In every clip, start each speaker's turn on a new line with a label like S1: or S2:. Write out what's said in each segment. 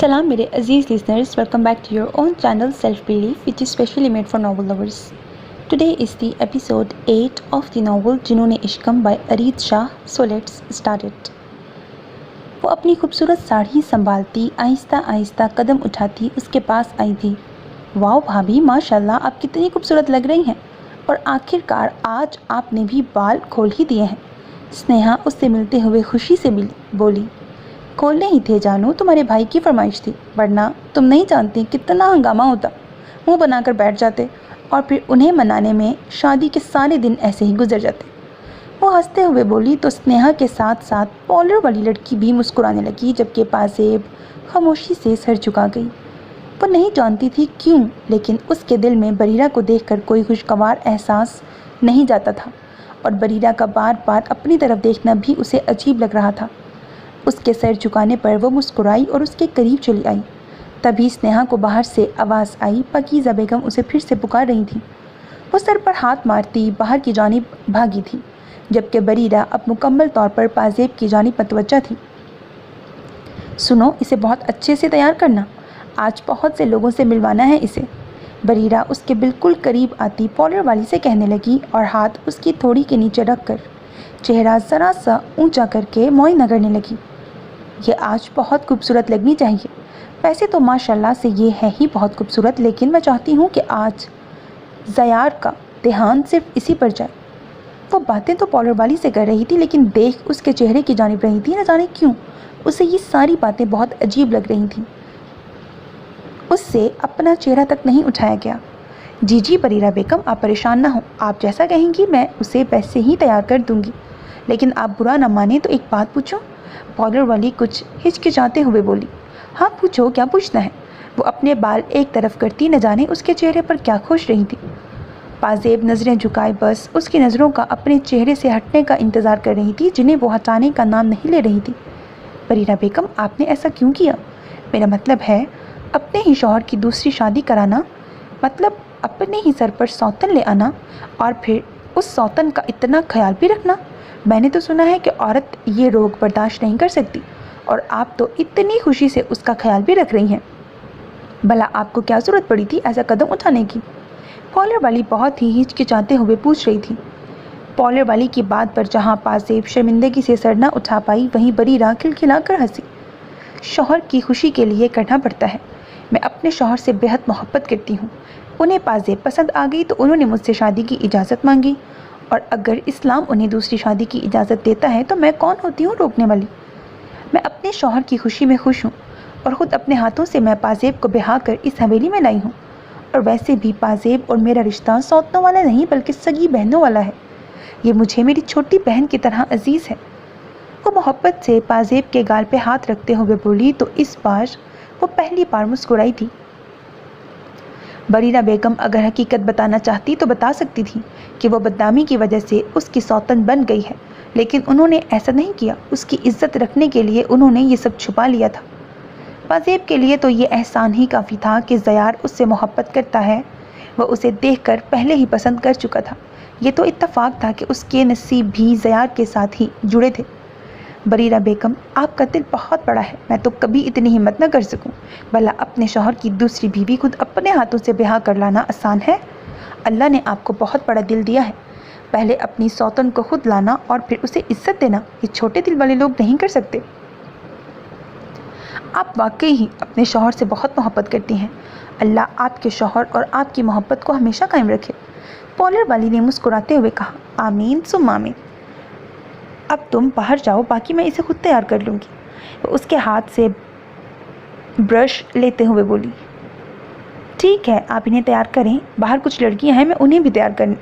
S1: Salam मेरे अजीज़ listeners, welcome back to your own channel Self Belief which is specially made for novel lovers. Today is the episode 8 of the novel Junoon-e Ishq by Areed Shah. So let's start it. वो अपनी खूबसूरत साड़ी संभालती आहिस्ता आहिस्ता कदम उठाती उसके पास आई थी। Wow भाभी, माशाल्लाह आप कितनी खूबसूरत लग रही हैं, और आखिरकार आज आपने भी बाल खोल ही दिए हैं। स्नेहा उससे मिलते हुए खुशी से बोली, खोलने ही थे जानू, तुम्हारे भाई की फरमाइश थी, वरना तुम नहीं जानती कितना हंगामा होता। मुंह बनाकर बैठ जाते और फिर उन्हें मनाने में शादी के सारे दिन ऐसे ही गुजर जाते। वो हंसते हुए बोली तो स्नेहा के साथ साथ पॉलर वाली लड़की भी मुस्कुराने लगी, जबकि पाजेब खामोशी से सर झुका गई। वो नहीं जानती थी क्यों, लेकिन उसके दिल में बरीरा को देखकर कोई खुशगवार एहसास नहीं जाता था, और बरीरा का बार बार अपनी तरफ देखना भी उसे अजीब लग रहा था। उसके सर झुकाने पर वो मुस्कुराई और उसके करीब चली आई। तभी स्नेहा को बाहर से आवाज़ आई। पाकीज़ा बेगम उसे फिर से पुकार रही थी। वो सर पर हाथ मारती बाहर की जानिब भागी थी, जबकि बरीरा अब मुकम्मल तौर पर पाजेब की जानिब मतवज्जा थी। सुनो, इसे बहुत अच्छे से तैयार करना, आज बहुत से लोगों से मिलवाना है इसे। बरीरा उसके बिल्कुल करीब आती पॉलर वाली से कहने लगी और हाथ उसकी थोड़ी के नीचे रखकर चेहरा ज़रा सा ऊंचा करके मुआयना करने लगी। ये आज बहुत खूबसूरत लगनी चाहिए। वैसे तो माशाल्लाह से ये है ही बहुत खूबसूरत, लेकिन मैं चाहती हूँ कि आज ज़यार का ध्यान सिर्फ इसी पर जाए। वो बातें तो पॉलर वाली से कर रही थी, लेकिन देख उसके चेहरे की जानिब रही थी। न जाने क्यों उसे ये सारी बातें बहुत अजीब लग रही थीं। उससे अपना चेहरा तक नहीं उठाया गया। जी बरीरा बेगम, आप परेशान ना हो, आप जैसा कहेंगी मैं उसे वैसे ही तैयार कर दूंगी। लेकिन आप बुरा ना माने तो एक बात पूछूं? पॉलर वाली कुछ हिचकिचाते हुए बोली। हाँ पूछो, क्या पूछना है? वो अपने बाल एक तरफ करती न जाने उसके चेहरे पर क्या खुश रही थी। पाजेब नज़रें झुकाए बस उसकी नज़रों का अपने चेहरे से हटने का इंतज़ार कर रही थी, जिन्हें वो हटाने का नाम नहीं ले रही थी। बरीरा बेगम, आपने ऐसा क्यों किया? मेरा मतलब है अपने ही शौहर की दूसरी शादी कराना, मतलब अपने ही सर पर सौतन ले आना, और फिर उस सौतन का इतना ख्याल भी रखना। मैंने तो सुना है कि औरत ये रोग बर्दाश्त नहीं कर सकती, और आप तो इतनी खुशी से उसका ख्याल भी रख रही हैं। भला आपको क्या ज़रूरत पड़ी थी ऐसा कदम उठाने की? पॉलर वाली बहुत ही हिचकिचाते हुए पूछ रही थी। पॉलर वाली की बात पर जहाँ पाजेब शर्मिंदगी से सर न उठा पाई, वहीं बरीरा खिलखिलाकर हंसी। शौहर की खुशी के लिए करना पड़ता है। मैं अपने शौहर से बेहद मोहब्बत करती हूँ। उन्हें पाजेब पसंद आ गई तो उन्होंने मुझसे शादी की इजाज़त मांगी, और अगर इस्लाम उन्हें दूसरी शादी की इजाज़त देता है तो मैं कौन होती हूँ रोकने वाली? मैं अपने शौहर की खुशी में खुश हूँ, और ख़ुद अपने हाथों से मैं पाजेब को ब्याह कर इस हवेली में लाई हूँ। और वैसे भी पाजेब और मेरा रिश्ता सौतनों वाला नहीं बल्कि सगी बहनों वाला है। ये मुझे मेरी छोटी बहन की तरह अजीज़ है। वो मोहब्बत से पाजेब के गाल पे हाथ रखते हुए बोली तो इस बार वो पहली बार मुस्कुराई थी। बरीरा बेगम अगर हकीकत बताना चाहती तो बता सकती थी कि वो बदनामी की वजह से उसकी सौतन बन गई है, लेकिन उन्होंने ऐसा नहीं किया। उसकी इज्जत रखने के लिए उन्होंने ये सब छुपा लिया था। पाजेब के लिए तो ये एहसान ही काफ़ी था कि ज़यार उससे मोहब्बत करता है। वह उसे देखकर पहले ही पसंद कर चुका था। ये तो इत्तफाक था कि उसके नसीब भी ज़यार के साथ ही जुड़े थे। बरीरा बेगम, आपका दिल बहुत बड़ा है, मैं तो कभी इतनी हिम्मत न कर सकूं। भला अपने शौहर की दूसरी बीवी खुद अपने हाथों से ब्याह कर लाना आसान है? अल्लाह ने आपको बहुत बड़ा दिल दिया है। पहले अपनी सौतन को खुद लाना और फिर उसे इज्जत देना, ये छोटे दिल वाले लोग नहीं कर सकते। आप वाकई ही अपने शौहर से बहुत मोहब्बत करती हैं। अल्लाह आपके शौहर और आपकी मोहब्बत को हमेशा कायम रखे। पॉलर वाली ने मुस्कुराते हुए कहा। आमीन सुम आमीन। अब तुम बाहर जाओ, बाकी मैं इसे खुद तैयार कर लूँगी। वो उसके हाथ से ब्रश लेते हुए बोली। ठीक है, आप इन्हें तैयार करें, बाहर कुछ लड़कियां हैं, मैं उन्हें भी तैयार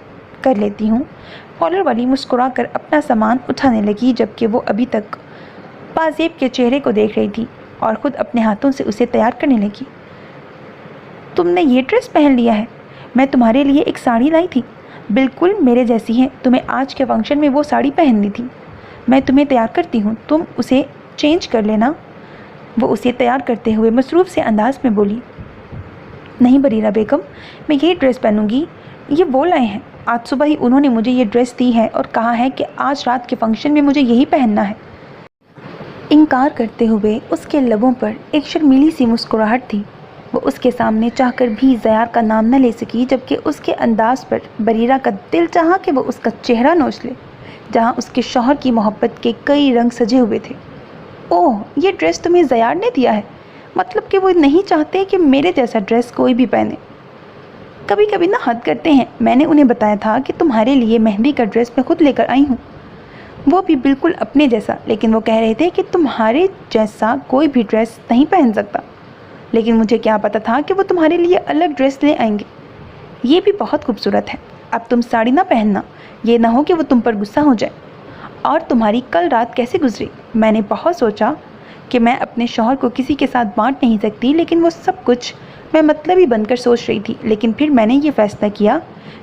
S1: कर लेती हूँ। पॉलर वाली मुस्कुराकर अपना सामान उठाने लगी, जबकि वो अभी तक पाजेब के चेहरे को देख रही थी और ख़ुद अपने हाथों से उसे तैयार करने लगी। तुमने ये ड्रेस पहन लिया है? मैं तुम्हारे लिए एक साड़ी लाई थी, बिल्कुल मेरे जैसी है। तुम्हें आज के फंक्शन में वो साड़ी पहननी थी। मैं तुम्हें तैयार करती हूँ, तुम उसे चेंज कर लेना। वो उसे तैयार करते हुए मसरूफ़ से अंदाज में बोली। नहीं बरीरा बेगम, मैं ये ड्रेस पहनूंगी, ये वो लाए हैं। आज सुबह ही उन्होंने मुझे ये ड्रेस दी है और कहा है कि आज रात के फंक्शन में मुझे यही पहनना है। इनकार करते हुए उसके लबों पर एक शर्मीली सी मुस्कुराहट थी। वो उसके सामने चाहकर भी ज़यार का नाम न ले सकी, जबकि उसके अंदाज पर बरीरा का दिल चाहा कि वो उसका चेहरा नोच ले, जहाँ उसके शौहर की मोहब्बत के कई रंग सजे हुए थे। ओह, ये ड्रेस तुम्हें ज़यार ने दिया है? मतलब कि वो नहीं चाहते कि मेरे जैसा ड्रेस कोई भी पहने। कभी कभी ना हद करते हैं। मैंने उन्हें बताया था कि तुम्हारे लिए मेहंदी का ड्रेस मैं खुद लेकर आई हूँ, वो भी बिल्कुल अपने जैसा, लेकिन वो कह रहे थे कि तुम्हारे जैसा कोई भी ड्रेस नहीं पहन सकता। लेकिन मुझे क्या पता था कि वो तुम्हारे लिए अलग ड्रेस ले आएंगे। ये भी बहुत खूबसूरत है। अब तुम साड़ी ना पहनना, ये ना हो कि वो तुम पर गुस्सा हो जाए। और तुम्हारी कल रात कैसे गुजरी? मैंने बहुत सोचा कि मैं अपने शौहर को किसी के साथ बांट नहीं सकती, लेकिन वो सब कुछ मैं मतलबी बनकर सोच रही थी। लेकिन फिर मैंने ये फैसला किया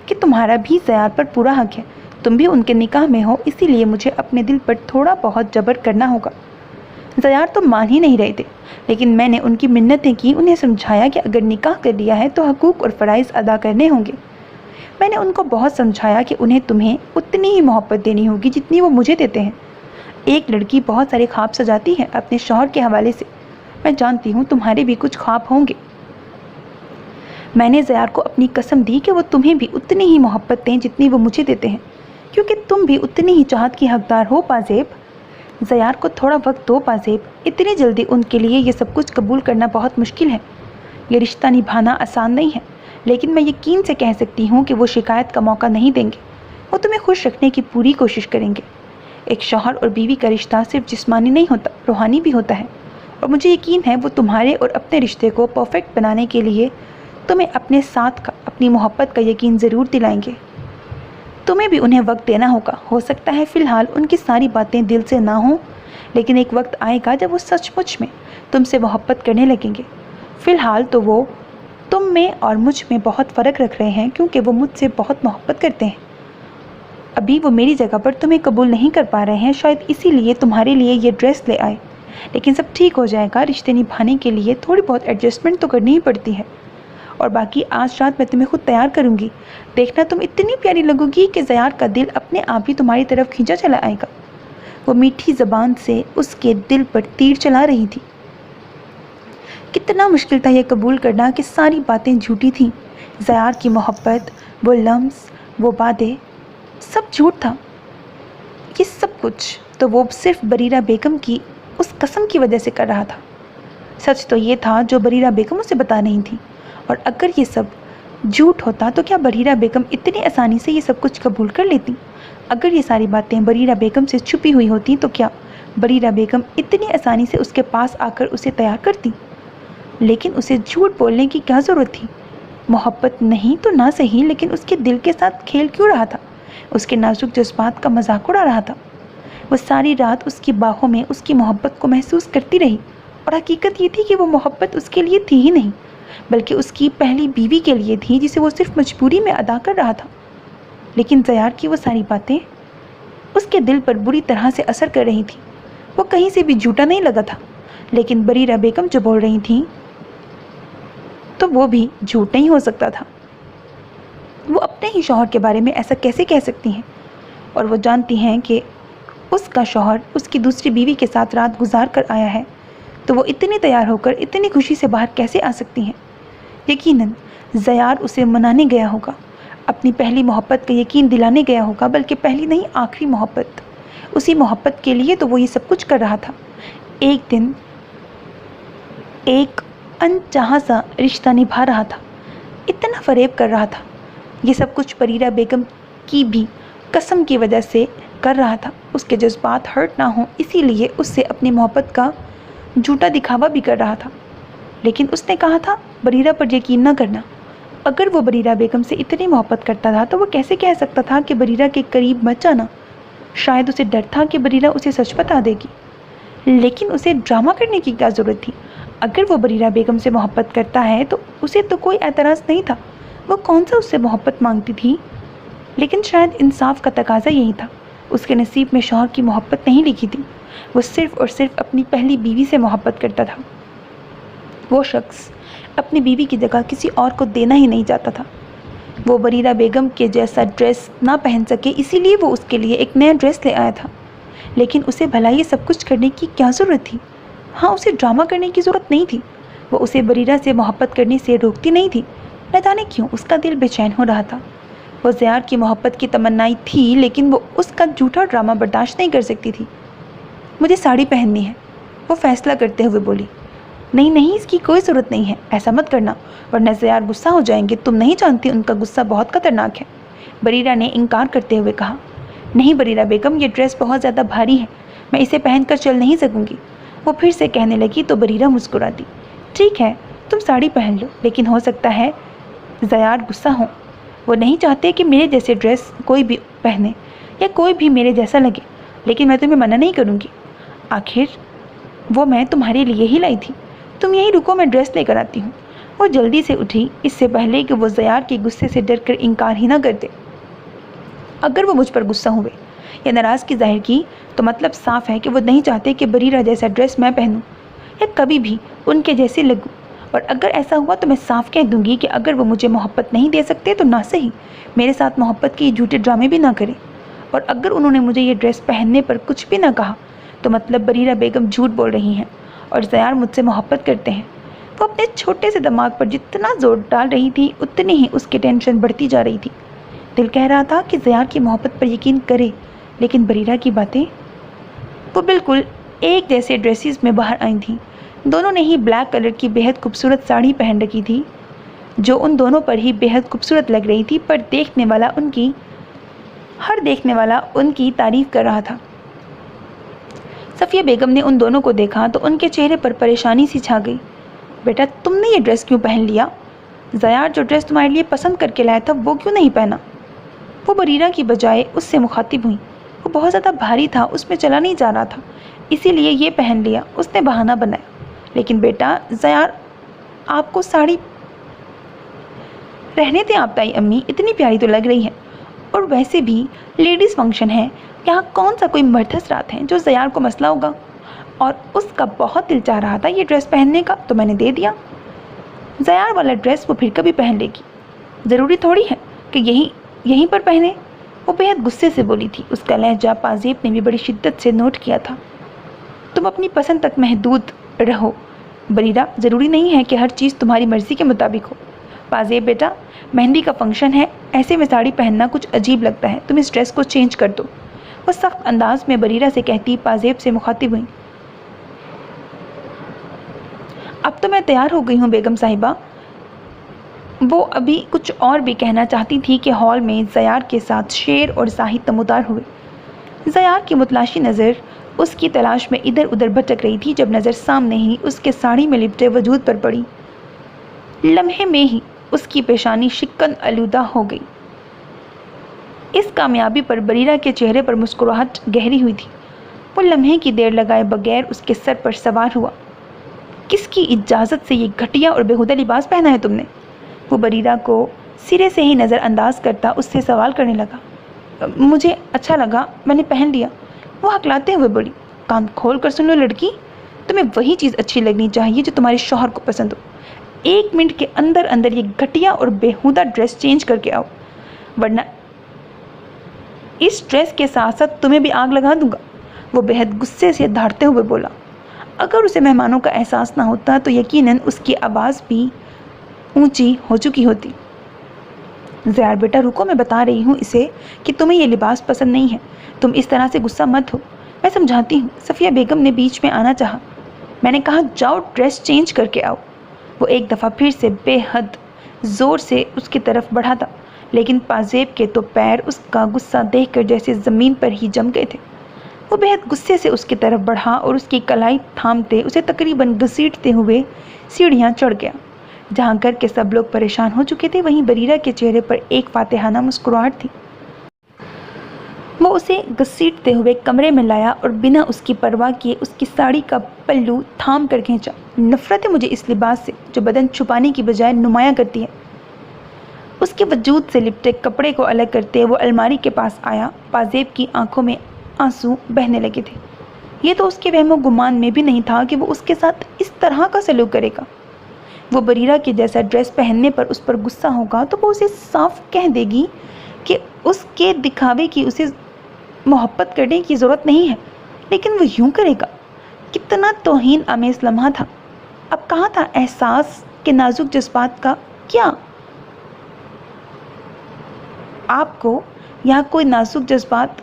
S1: कि तुम्हारा भी ज़यार पर पूरा हक है। तुम भी उनके निकाह में हो, इसीलिए मुझे अपने दिल पर थोड़ा बहुत जबर करना होगा। ज़यार तो मान ही नहीं रहे थे, लेकिन मैंने उनकी मिन्नतें की, उन्हें समझाया कि अगर निकाह कर लिया है तो हकूक़ और फ़राइज़ अदा करने होंगे। मैंने उनको बहुत समझाया कि उन्हें तुम्हें उतनी ही मोहब्बत देनी होगी जितनी वो मुझे देते हैं। एक लड़की बहुत सारे ख्वाब सजाती है अपने शौहर के हवाले से। मैं जानती हूँ तुम्हारे भी कुछ ख्वाब होंगे। मैंने ज़यार को अपनी कसम दी कि वो तुम्हें भी उतनी ही मोहब्बत दें जितनी वो मुझे देते हैं, क्योंकि तुम भी उतनी ही चाहत की हकदार हो पाज़ेब। ज़यार को थोड़ा वक्त दो पाज़ेब। इतनी जल्दी उनके लिए ये सब कुछ कबूल करना बहुत मुश्किल है। ये रिश्ता निभाना आसान नहीं है, लेकिन मैं यकीन से कह सकती हूँ कि वो शिकायत का मौका नहीं देंगे। वो तुम्हें खुश रखने की पूरी कोशिश करेंगे। एक शौहर और बीवी का रिश्ता सिर्फ जिस्मानी नहीं होता, रूहानी भी होता है। और मुझे यकीन है वो तुम्हारे और अपने रिश्ते को परफेक्ट बनाने के लिए तुम्हें अपने साथ का, अपनी मोहब्बत का यकीन ज़रूर दिलाएंगे। तुम्हें भी उन्हें वक्त देना होगा। हो सकता है फ़िलहाल उनकी सारी बातें दिल से ना हों, लेकिन एक वक्त आएगा जब वो सचमुच में तुमसे मोहब्बत करने लगेंगे। फ़िलहाल तो वो तुम में और मुझ में बहुत फ़र्क रख रहे हैं, क्योंकि वो मुझसे बहुत मोहब्बत करते हैं। अभी वो मेरी जगह पर तुम्हें कबूल नहीं कर पा रहे हैं, शायद इसीलिए तुम्हारे लिए ये ड्रेस ले आए। लेकिन सब ठीक हो जाएगा। रिश्ते निभाने के लिए थोड़ी बहुत एडजस्टमेंट तो करनी ही पड़ती है। और बाकी आज रात मैं तुम्हें खुद तैयार करूँगी। देखना, तुम इतनी प्यारी लगोगी कि ज़यार का दिल अपने आप ही तुम्हारी तरफ खींचा चला आएगा। वो मीठी ज़बान से उसके दिल पर तीर चला रही थी। कितना मुश्किल था ये कबूल करना कि सारी बातें झूठी थीं। ज़यार की मोहब्बत, वो लम्स, वो वादे, सब झूठ था। ये सब कुछ तो वो सिर्फ बरीरा बेगम की उस कसम की वजह से कर रहा था। सच तो ये था जो बरीरा बेगम उसे बता नहीं थी। और अगर ये सब झूठ होता तो क्या बरीरा बेगम इतनी आसानी से ये सब कुछ कबूल कर लेती? अगर ये सारी बातें बरीरा बेगम से छुपी हुई होती तो क्या बरीरा बेगम इतनी आसानी से उसके पास आकर उसे तैयार करती? लेकिन उसे झूठ बोलने की क्या ज़रूरत थी? मोहब्बत नहीं तो ना सही, लेकिन उसके दिल के साथ खेल क्यों रहा था? उसके नाजुक जज्बात का मजाक उड़ा रहा था। वो सारी रात उसकी बाहों में उसकी मोहब्बत को महसूस करती रही, और हकीकत ये थी कि वो मोहब्बत उसके लिए थी ही नहीं, बल्कि उसकी पहली बीवी के लिए थी, जिसे वो सिर्फ मजबूरी में अदा कर रहा था। लेकिन ज़यार की वो सारी बातें उसके दिल पर बुरी तरह से असर कर रही थी। वो कहीं से भी झूठा नहीं लगा था, लेकिन बरीरा बेगम जो बोल रही थी तो वो भी झूठ नहीं हो सकता था। वो अपने ही शौहर के बारे में ऐसा कैसे कह सकती हैं? और वो जानती हैं कि उसका शौहर उसकी दूसरी बीवी के साथ रात गुजार कर आया है, तो वो इतनी तैयार होकर इतनी खुशी से बाहर कैसे आ सकती हैं? यकीनन ज़यार उसे मनाने गया होगा, अपनी पहली मोहब्बत का यकीन दिलाने गया होगा, बल्कि पहली नहीं आखिरी मोहब्बत। उसी मोहब्बत के लिए तो वो ये सब कुछ कर रहा था। एक दिन एक अनचाहा सा रिश्ता निभा रहा था, इतना फ़रेब कर रहा था। ये सब कुछ बरीरा बेगम की भी कसम की वजह से कर रहा था। उसके जज्बात हर्ट ना हो, इसीलिए उससे अपनी मोहब्बत का झूठा दिखावा भी कर रहा था। लेकिन उसने कहा था बरीरा पर यकीन ना करना। अगर वो बरीरा बेगम से इतनी मोहब्बत करता था तो वो कैसे कह सकता था कि बरीरा के करीब मत जाना? शायद उसे डर था कि बरीरा उसे सच बता देगी। लेकिन उसे ड्रामा करने की क्या ज़रूरत थी? अगर वो बरीरा बेगम से मोहब्बत करता है तो उसे तो कोई एतराज़ नहीं था। वो कौन सा उससे मोहब्बत मांगती थी? लेकिन शायद इंसाफ का तकाजा यही था। उसके नसीब में शौहर की मोहब्बत नहीं लिखी थी। वो सिर्फ़ और सिर्फ अपनी पहली बीवी से मोहब्बत करता था। वो शख्स अपनी बीवी की जगह किसी और को देना ही नहीं चाहता था। वो बरीरा बेगम के जैसा ड्रेस ना पहन सके, इसीलिए वो उसके लिए एक नया ड्रेस ले आया था। लेकिन उसे भला ये सब कुछ करने की क्या ज़रूरत थी? हाँ, उसे ड्रामा करने की ज़रूरत नहीं थी। वो उसे बरीरा से मोहब्बत करने से रोकती नहीं थी। न जाने क्यों उसका दिल बेचैन हो रहा था। वो ज़यार की मोहब्बत की तमन्नाई थी, लेकिन वो उसका झूठा ड्रामा बर्दाश्त नहीं कर सकती थी। मुझे साड़ी पहननी है, वो फैसला करते हुए बोली। नहीं नहीं, इसकी कोई ज़रूरत नहीं है, ऐसा मत करना वरना ज़यार गुस्सा हो जाएंगे। तुम नहीं जानती उनका गुस्सा बहुत खतरनाक है। बरीरा ने इनकार करते हुए कहा। नहीं बरीरा बेगम, ये ड्रेस बहुत ज़्यादा भारी है, मैं इसे पहनकर चल नहीं सकूंगी। वो फिर से कहने लगी तो बरीरा मुस्कुरा दी। ठीक है, तुम साड़ी पहन लो, लेकिन हो सकता है ज़यार गुस्सा हो। वो नहीं चाहते कि मेरे जैसे ड्रेस कोई भी पहने या कोई भी मेरे जैसा लगे, लेकिन मैं तुम्हें मना नहीं करूँगी। आखिर वो मैं तुम्हारे लिए ही लाई थी। तुम यहीं रुको, मैं ड्रेस लेकर आती हूँ। वो जल्दी से उठी, इससे पहले कि वो ज़यार के गुस्से से डर कर इनकार ही ना करते। अगर वो मुझ पर गुस्सा हुए या नाराज़गी जाहिर की तो मतलब साफ है कि वो नहीं चाहते कि बरीरा जैसा ड्रेस मैं पहनूं या कभी भी उनके जैसे लगूं। और अगर ऐसा हुआ तो मैं साफ कह दूंगी कि अगर वो मुझे मोहब्बत नहीं दे सकते तो ना सही मेरे साथ मोहब्बत के झूठे ड्रामे भी ना करें। और अगर उन्होंने मुझे ये ड्रेस पहनने पर कुछ भी ना कहा तो मतलब बरीरा बेगम झूठ बोल रही हैं और ज़यार मुझसे मोहब्बत करते हैं। वो अपने छोटे से दिमाग पर जितना जोर डाल रही थी उतनी ही उसकी टेंशन बढ़ती जा रही थी। दिल कह रहा था कि ज़यार की मोहब्बत पर यकीन करे, लेकिन बरीरा की बातें। वो बिल्कुल एक जैसे ड्रेसेस में बाहर आई थीं। दोनों ने ही ब्लैक कलर की बेहद खूबसूरत साड़ी पहन रखी थी, जो उन दोनों पर ही बेहद खूबसूरत लग रही थी, पर हर देखने वाला उनकी तारीफ कर रहा था। सफ़िया बेगम ने उन दोनों को देखा तो उनके चेहरे पर परेशानी सी छा गई। बेटा, तुमने ये ड्रेस क्यों पहन लिया? ज़यार जो ड्रेस तुम्हारे लिए पसंद करके लाया था वो क्यों नहीं पहना? वो बरीरा की बजाय उससे मुखातिब हुई। वो बहुत ज़्यादा भारी था, उसमें चला नहीं जा रहा था, इसीलिए ये पहन लिया, उसने बहाना बनाया। लेकिन बेटा ज़यार, आपको साड़ी रहने दें आप ताई अम्मी, इतनी प्यारी तो लग रही है। और वैसे भी लेडीज़ फंक्शन है, यहाँ कौन सा कोई मर्दस रात है जो ज़यार को मसला होगा। और उसका बहुत दिल चाह रहा था ये ड्रेस पहनने का, तो मैंने दे दिया। ज़यार वाला ड्रेस वो फिर कभी पहन लेगी, ज़रूरी थोड़ी है कि यहीं पर पहने। वो बेहद गुस्से से बोली थी। उसका लहजा पाजेब ने भी बड़ी शिद्दत से नोट किया था। तुम अपनी पसंद तक महदूद रहो बरीरा, ज़रूरी नहीं है कि हर चीज़ तुम्हारी मर्ज़ी के मुताबिक हो। पाजेब बेटा, मेहंदी का फंक्शन है, ऐसे में साड़ी पहनना कुछ अजीब लगता है, तुम इस ड्रेस को चेंज कर दो। वो सख्त अंदाज में बरीरा से कहती पाजेब से मुखातिब हुई। अब तो मैं तैयार हो गई हूँ बेगम साहिबा। वो अभी कुछ और भी कहना चाहती थी कि हॉल में ज़यार के साथ शेर और जाहिद तमोदार हुए। ज़यार की मुतलाशी नज़र उसकी तलाश में इधर उधर भटक रही थी जब नज़र सामने ही उसके साड़ी में लिपटे वजूद पर पड़ी। लम्हे में ही उसकी पेशानी शिक्कन आलूदा हो गई। इस कामयाबी पर बरीरा के चेहरे पर मुस्कुराहट गहरी हुई थी। वो लम्हे की देर लगाए बगैर उसके सर पर सवार हुआ। किसकी इजाज़त से ये घटिया और बेहुदा लिबास पहना है तुमने? वो बरीरा को सिरे से ही नज़रअंदाज करता उससे सवाल करने लगा। मुझे अच्छा लगा, मैंने पहन लिया। वो हकलाते हुए बोली। कान खोल कर सुन लो लड़की, तुम्हें वही चीज़ अच्छी लगनी चाहिए जो तुम्हारे शौहर को पसंद हो। 1 मिनट के अंदर अंदर ये घटिया और बेहुदा ड्रेस चेंज करके आओ, वरना इस ड्रेस के साथ साथ तुम्हें भी आग लगा दूंगा। वो बेहद गुस्से से धारते हुए बोला। अगर उसे मेहमानों का एहसास ना होता तो यकीनन उसकी आवाज़ भी ऊंची हो चुकी होती। ज़यार बेटा रुको, मैं बता रही हूँ इसे कि तुम्हें ये लिबास पसंद नहीं है। तुम इस तरह से गुस्सा मत हो, मैं समझाती हूँ। सफ़िया बेगम ने बीच में आना चाहा। मैंने कहा जाओ ड्रेस चेंज करके आओ। वो एक दफ़ा फिर से बेहद ज़ोर से उसकी तरफ बढ़ा था, लेकिन पाजेब के तो पैर उसका गुस्सा देखकर जैसे ज़मीन पर ही जम गए थे। वो बेहद गुस्से से उसकी तरफ बढ़ा और उसकी कलाई थामते उसे तकरीबन घसीटते हुए सीढ़ियाँ चढ़ गया। जहाँ घर के सब लोग परेशान हो चुके थे, वहीं बरीरा के चेहरे पर एक फातिहाना मुस्कुराहट थी। वो उसे घसीटते हुए कमरे में लाया और बिना उसकी परवाह किए उसकी साड़ी का पल्लू थाम कर खींचा। नफरत है मुझे इस लिबास से जो बदन छुपाने की बजाय नुमाया करती है। उसके वजूद से लिपटे कपड़े को अलग करते वो अलमारी के पास आया। पाजेब की आंखों में आंसू बहने लगे थे। ये तो उसके वहमो गुमान में भी नहीं था कि वो उसके साथ इस तरह का सलूक करेगा। वो बरीरा के जैसा ड्रेस पहनने पर उस पर गुस्सा होगा तो वो उसे साफ कह देगी कि उसके दिखावे की उसे मोहब्बत करने की ज़रूरत नहीं है। لیکن وہ یوں کرے گا؟ کتنا توہین آمیز لمحہ تھا۔ اب کہاں تھا احساس کے نازک جذبات کا؟ کیا آپ کو یہاں کوئی نازک جذبات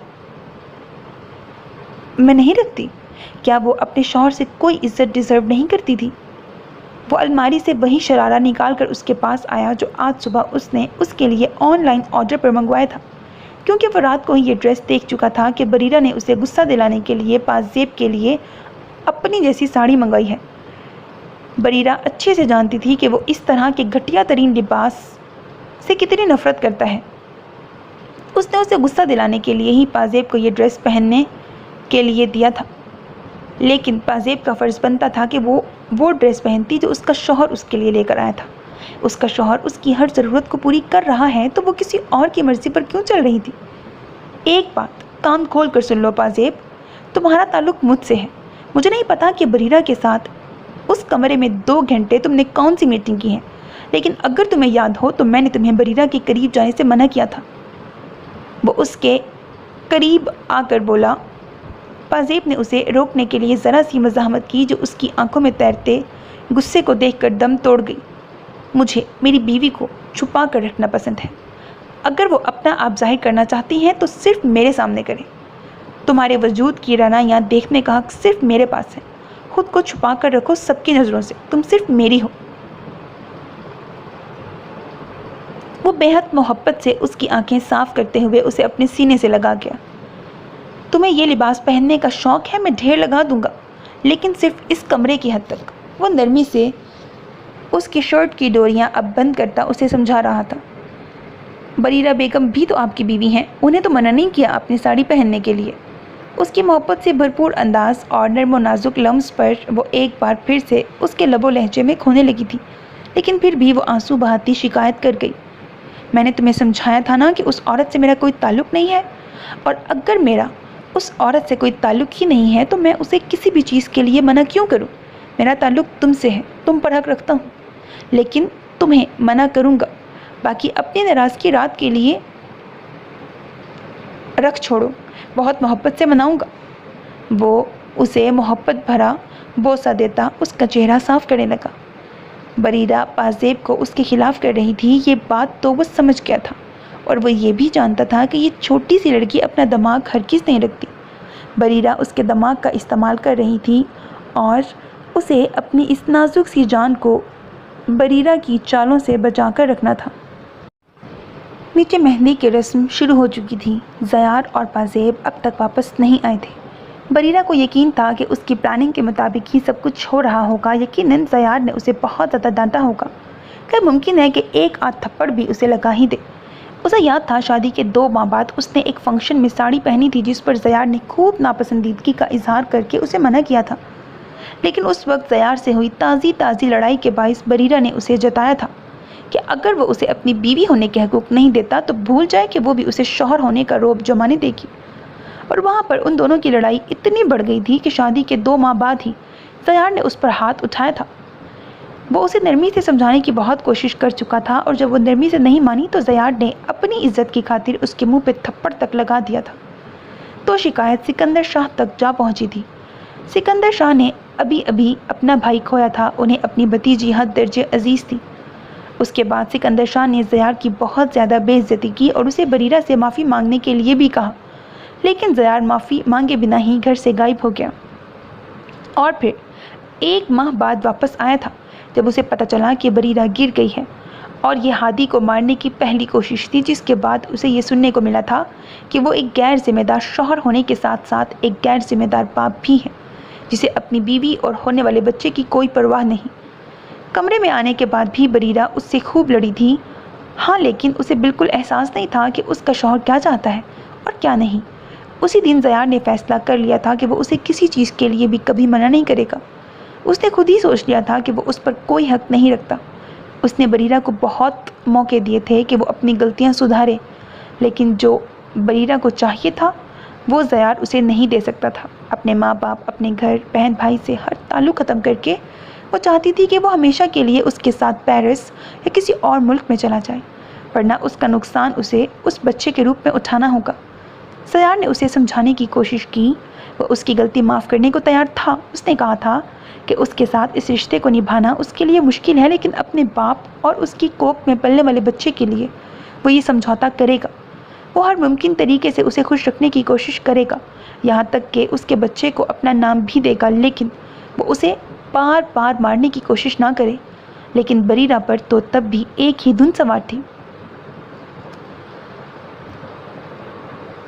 S1: میں نہیں رکھتی؟ کیا وہ اپنے شوہر سے کوئی عزت ڈیزرو نہیں کرتی تھی؟ وہ الماری سے وہی شرارہ نکال کر اس کے پاس آیا جو آج صبح اس نے اس کے لیے آن لائن آرڈر پر منگوایا تھا، کیونکہ وہ رات کو ہی یہ ڈریس دیکھ چکا تھا کہ بریرہ نے اسے غصہ دلانے کے لیے پازیب کے لیے اپنی جیسی ساڑی منگوائی ہے۔ بریرہ اچھے سے جانتی تھی کہ وہ اس طرح کے گھٹیا ترین لباس سے کتنی نفرت کرتا ہے۔ اس نے اسے غصہ دلانے کے لیے ہی پازیب کو یہ ڈریس پہننے کے لیے دیا تھا، لیکن پازیب کا فرض بنتا تھا کہ وہ ڈریس پہنتی جو اس کا شوہر اس کے لیے لے کر آیا تھا۔ اس کا شوہر اس کی ہر ضرورت کو پوری کر رہا ہے تو وہ کسی اور کی مرضی پر کیوں چل رہی تھی؟ ایک بات کان کھول کر سن لو پازیب، تمہارا تعلق مجھ سے ہے۔ مجھے نہیں پتا کہ بریرہ کے ساتھ اس کمرے میں 2 گھنٹے تم نے کون سی میٹنگ کی ہے، لیکن اگر تمہیں یاد ہو تو میں نے تمہیں بریرہ کے قریب جانے سے منع کیا تھا۔ وہ اس کے قریب آ کر بولا۔ پازیب نے اسے روکنے کے لیے ذرا سی مزاحمت کی جو اس کی آنکھوں میں تیرتے غصے کو دیکھ کر دم توڑ گئی۔ مجھے میری بیوی کو چھپا کر رکھنا پسند ہے۔ اگر وہ اپنا آپ ظاہر کرنا چاہتی ہیں تو صرف میرے سامنے کریں۔ تمہارے وجود کی رنا یا دیکھنے کا حق صرف میرے پاس ہے۔ خود کو چھپا کر رکھو سب کی نظروں سے، تم صرف میری ہو۔ وہ بے حد محبت سے اس کی آنکھیں صاف کرتے ہوئے اسے اپنے سینے سے لگا گیا۔ تمہیں یہ لباس پہننے کا شوق ہے، میں ڈھیر لگا دوں گا، لیکن صرف اس کمرے کی حد تک۔ وہ نرمی سے اس کی شرٹ کی ڈوریاں اب بند کرتا اسے سمجھا رہا تھا۔ بریرہ بیگم بھی تو آپ کی بیوی ہیں، انہیں تو منع نہیں کیا اپنی ساڑی پہننے کے لیے۔ اس کی محبت سے بھرپور انداز اور نرم و نازک لمس پر وہ ایک بار پھر سے اس کے لب و لہجے میں کھونے لگی تھی، لیکن پھر بھی وہ آنسو بہاتی شکایت کر گئی۔ میں نے تمہیں سمجھایا تھا نا کہ اس عورت سے میرا کوئی تعلق نہیں ہے، اور اگر میرا اس عورت سے کوئی تعلق ہی نہیں ہے تو میں اسے کسی بھی چیز کے لیے منع کیوں کروں؟ میرا تعلق تم سے ہے، تم پر حق رکھتا ہوں، لیکن تمہیں منع کروں گا۔ باقی اپنی ناراضگی رات کے لیے رکھ چھوڑو، بہت محبت سے مناؤں گا۔ وہ اسے محبت بھرا بوسہ دیتا اس کا چہرہ صاف کرنے لگا۔ بریرہ پازیب کو اس کے خلاف کر رہی تھی، یہ بات تو وہ سمجھ گیا تھا، اور وہ یہ بھی جانتا تھا کہ یہ چھوٹی سی لڑکی اپنا دماغ ہرگز نہیں رکھتی۔ بریرہ اس کے دماغ کا استعمال کر رہی تھی اور اسے اپنی اس نازک سی جان کو بریرہ کی چالوں سے بچا کر رکھنا تھا۔ نیچے مہندی کی رسم شروع ہو چکی تھی۔ زیار اور پازیب اب تک واپس نہیں آئے تھے۔ بریرہ کو یقین تھا کہ اس کی پلاننگ کے مطابق ہی سب کچھ ہو رہا ہوگا۔ یقیناً زیار نے اسے بہت زیادہ ڈانٹا ہوگا، خیر ممکن ہے کہ ایک آدھ تھپڑ بھی اسے لگا ہی دے۔ اسے یاد تھا شادی کے 2 ماہ بعد اس نے ایک فنکشن میں ساڑی پہنی تھی جس پر زیار نے خوب ناپسندیدگی کا اظہار کر کے اسے منع کیا تھا، لیکن اس وقت زیار سے ہوئی تازی لڑائی کے باعث بریرہ نے اسے جتایا تھا کہ اگر وہ اسے اپنی بیوی ہونے کے حقوق نہیں دیتا تو بھول جائے کہ وہ بھی اسے شوہر ہونے کا روب جمانے دے گی۔ اور وہاں پر ان دونوں کی لڑائی اتنی بڑھ گئی تھی کہ شادی کے 2 ماہ بعد ہی زیار نے اس پر ہاتھ اٹھایا تھا۔ وہ اسے نرمی سے سمجھانے کی بہت کوشش کر چکا تھا، اور جب وہ نرمی سے نہیں مانی تو زیار نے اپنی عزت کی خاطر اس کے منہ پہ تھپڑ تک لگا دیا تھا۔ تو شکایت سکندر شاہ تک جا پہنچی تھی۔ سکندر شاہ نے ابھی اپنا بھائی کھویا تھا، انہیں اپنی بھتیجی حد درجے عزیز تھی۔ اس کے بعد سکندر شاہ نے زیار کی بہت زیادہ بے عزتی کی اور اسے بریرہ سے معافی مانگنے کے لیے بھی کہا، لیکن زیار معافی مانگے بنا ہی گھر سے غائب ہو گیا، اور پھر 1 ماہ بعد واپس آیا تھا جب اسے پتہ چلا کہ بریرہ گر گئی ہے، اور یہ ہادی کو مارنے کی پہلی کوشش تھی، جس کے بعد اسے یہ سننے کو ملا تھا کہ وہ ایک غیر ذمہ دار شوہر ہونے کے ساتھ ساتھ ایک غیر ذمہ دار باپ بھی ہے، جسے اپنی بیوی اور ہونے والے بچے کی کوئی پرواہ نہیں۔ کمرے میں آنے کے بعد بھی بریرہ اس سے خوب لڑی تھی، ہاں، لیکن اسے بالکل احساس نہیں تھا کہ اس کا شوہر کیا چاہتا ہے اور کیا نہیں۔ اسی دن زیار نے فیصلہ کر لیا تھا کہ وہ اسے کسی چیز کے لیے بھی کبھی منع نہیں کرے گا۔ اس نے خود ہی سوچ لیا تھا کہ وہ اس پر کوئی حق نہیں رکھتا۔ اس نے بریرہ کو بہت موقع دیے تھے کہ وہ اپنی غلطیاں سدھارے، لیکن جو بریرہ کو چاہیے تھا وہ زیار اسے نہیں دے سکتا تھا۔ اپنے ماں باپ، اپنے گھر، بہن بھائی سے ہر تعلق ختم کر کے وہ چاہتی تھی کہ وہ ہمیشہ کے لیے اس کے ساتھ پیرس یا کسی اور ملک میں چلا جائے، ورنہ اس کا نقصان اسے اس بچے کے روپ میں اٹھانا ہوگا۔ زیار نے اسے سمجھانے کی کوشش کی، وہ اس کی غلطی معاف کرنے کو تیار تھا۔ اس نے کہا تھا کہ اس کے ساتھ اس رشتے کو نبھانا اس کے لیے مشکل ہے، لیکن اپنے باپ اور اس کی کوکھ میں پلنے والے بچے کے لیے وہ یہ سمجھوتا کرے گا۔ وہ ہر ممکن طریقے سے اسے خوش رکھنے کی کوشش کرے گا، یہاں تک کہ اس کے بچے کو اپنا نام بھی دے گا، لیکن وہ اسے بار بار مارنے کی کوشش نہ کرے۔ لیکن بریرہ پر تو تب بھی ایک ہی دھن سوار تھی۔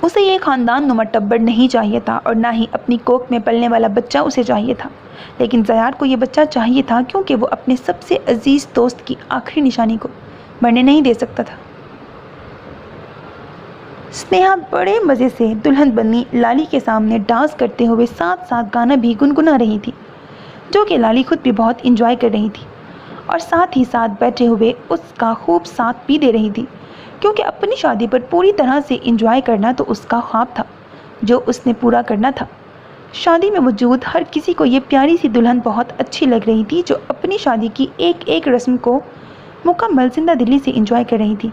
S1: اسے یہ خاندان نما ٹبر نہیں چاہیے تھا اور نہ ہی اپنی کوکھ میں پلنے والا بچہ اسے چاہیے تھا، لیکن زیار کو یہ بچہ چاہیے تھا کیونکہ وہ اپنے سب سے عزیز دوست کی آخری نشانی کو مرنے نہیں دے سکتا تھا۔ سنیہا بڑے مزے سے دلہن بنی لالی کے سامنے ڈانس کرتے ہوئے ساتھ ساتھ گانا بھی گنگنا رہی تھی، جو کہ لالی خود بھی بہت انجوائے کر رہی تھی اور ساتھ ہی ساتھ بیٹھے ہوئے اس کا خوب ساتھ بھی دے رہی تھی، کیونکہ اپنی شادی پر پوری طرح سے انجوائے کرنا تو اس کا خواب تھا جو اس نے پورا کرنا تھا۔ شادی میں موجود ہر کسی کو یہ پیاری سی دلہن بہت اچھی لگ رہی تھی، جو اپنی شادی کی ایک ایک رسم کو مکمل زندہ دلی سے انجوائے کر رہی تھی۔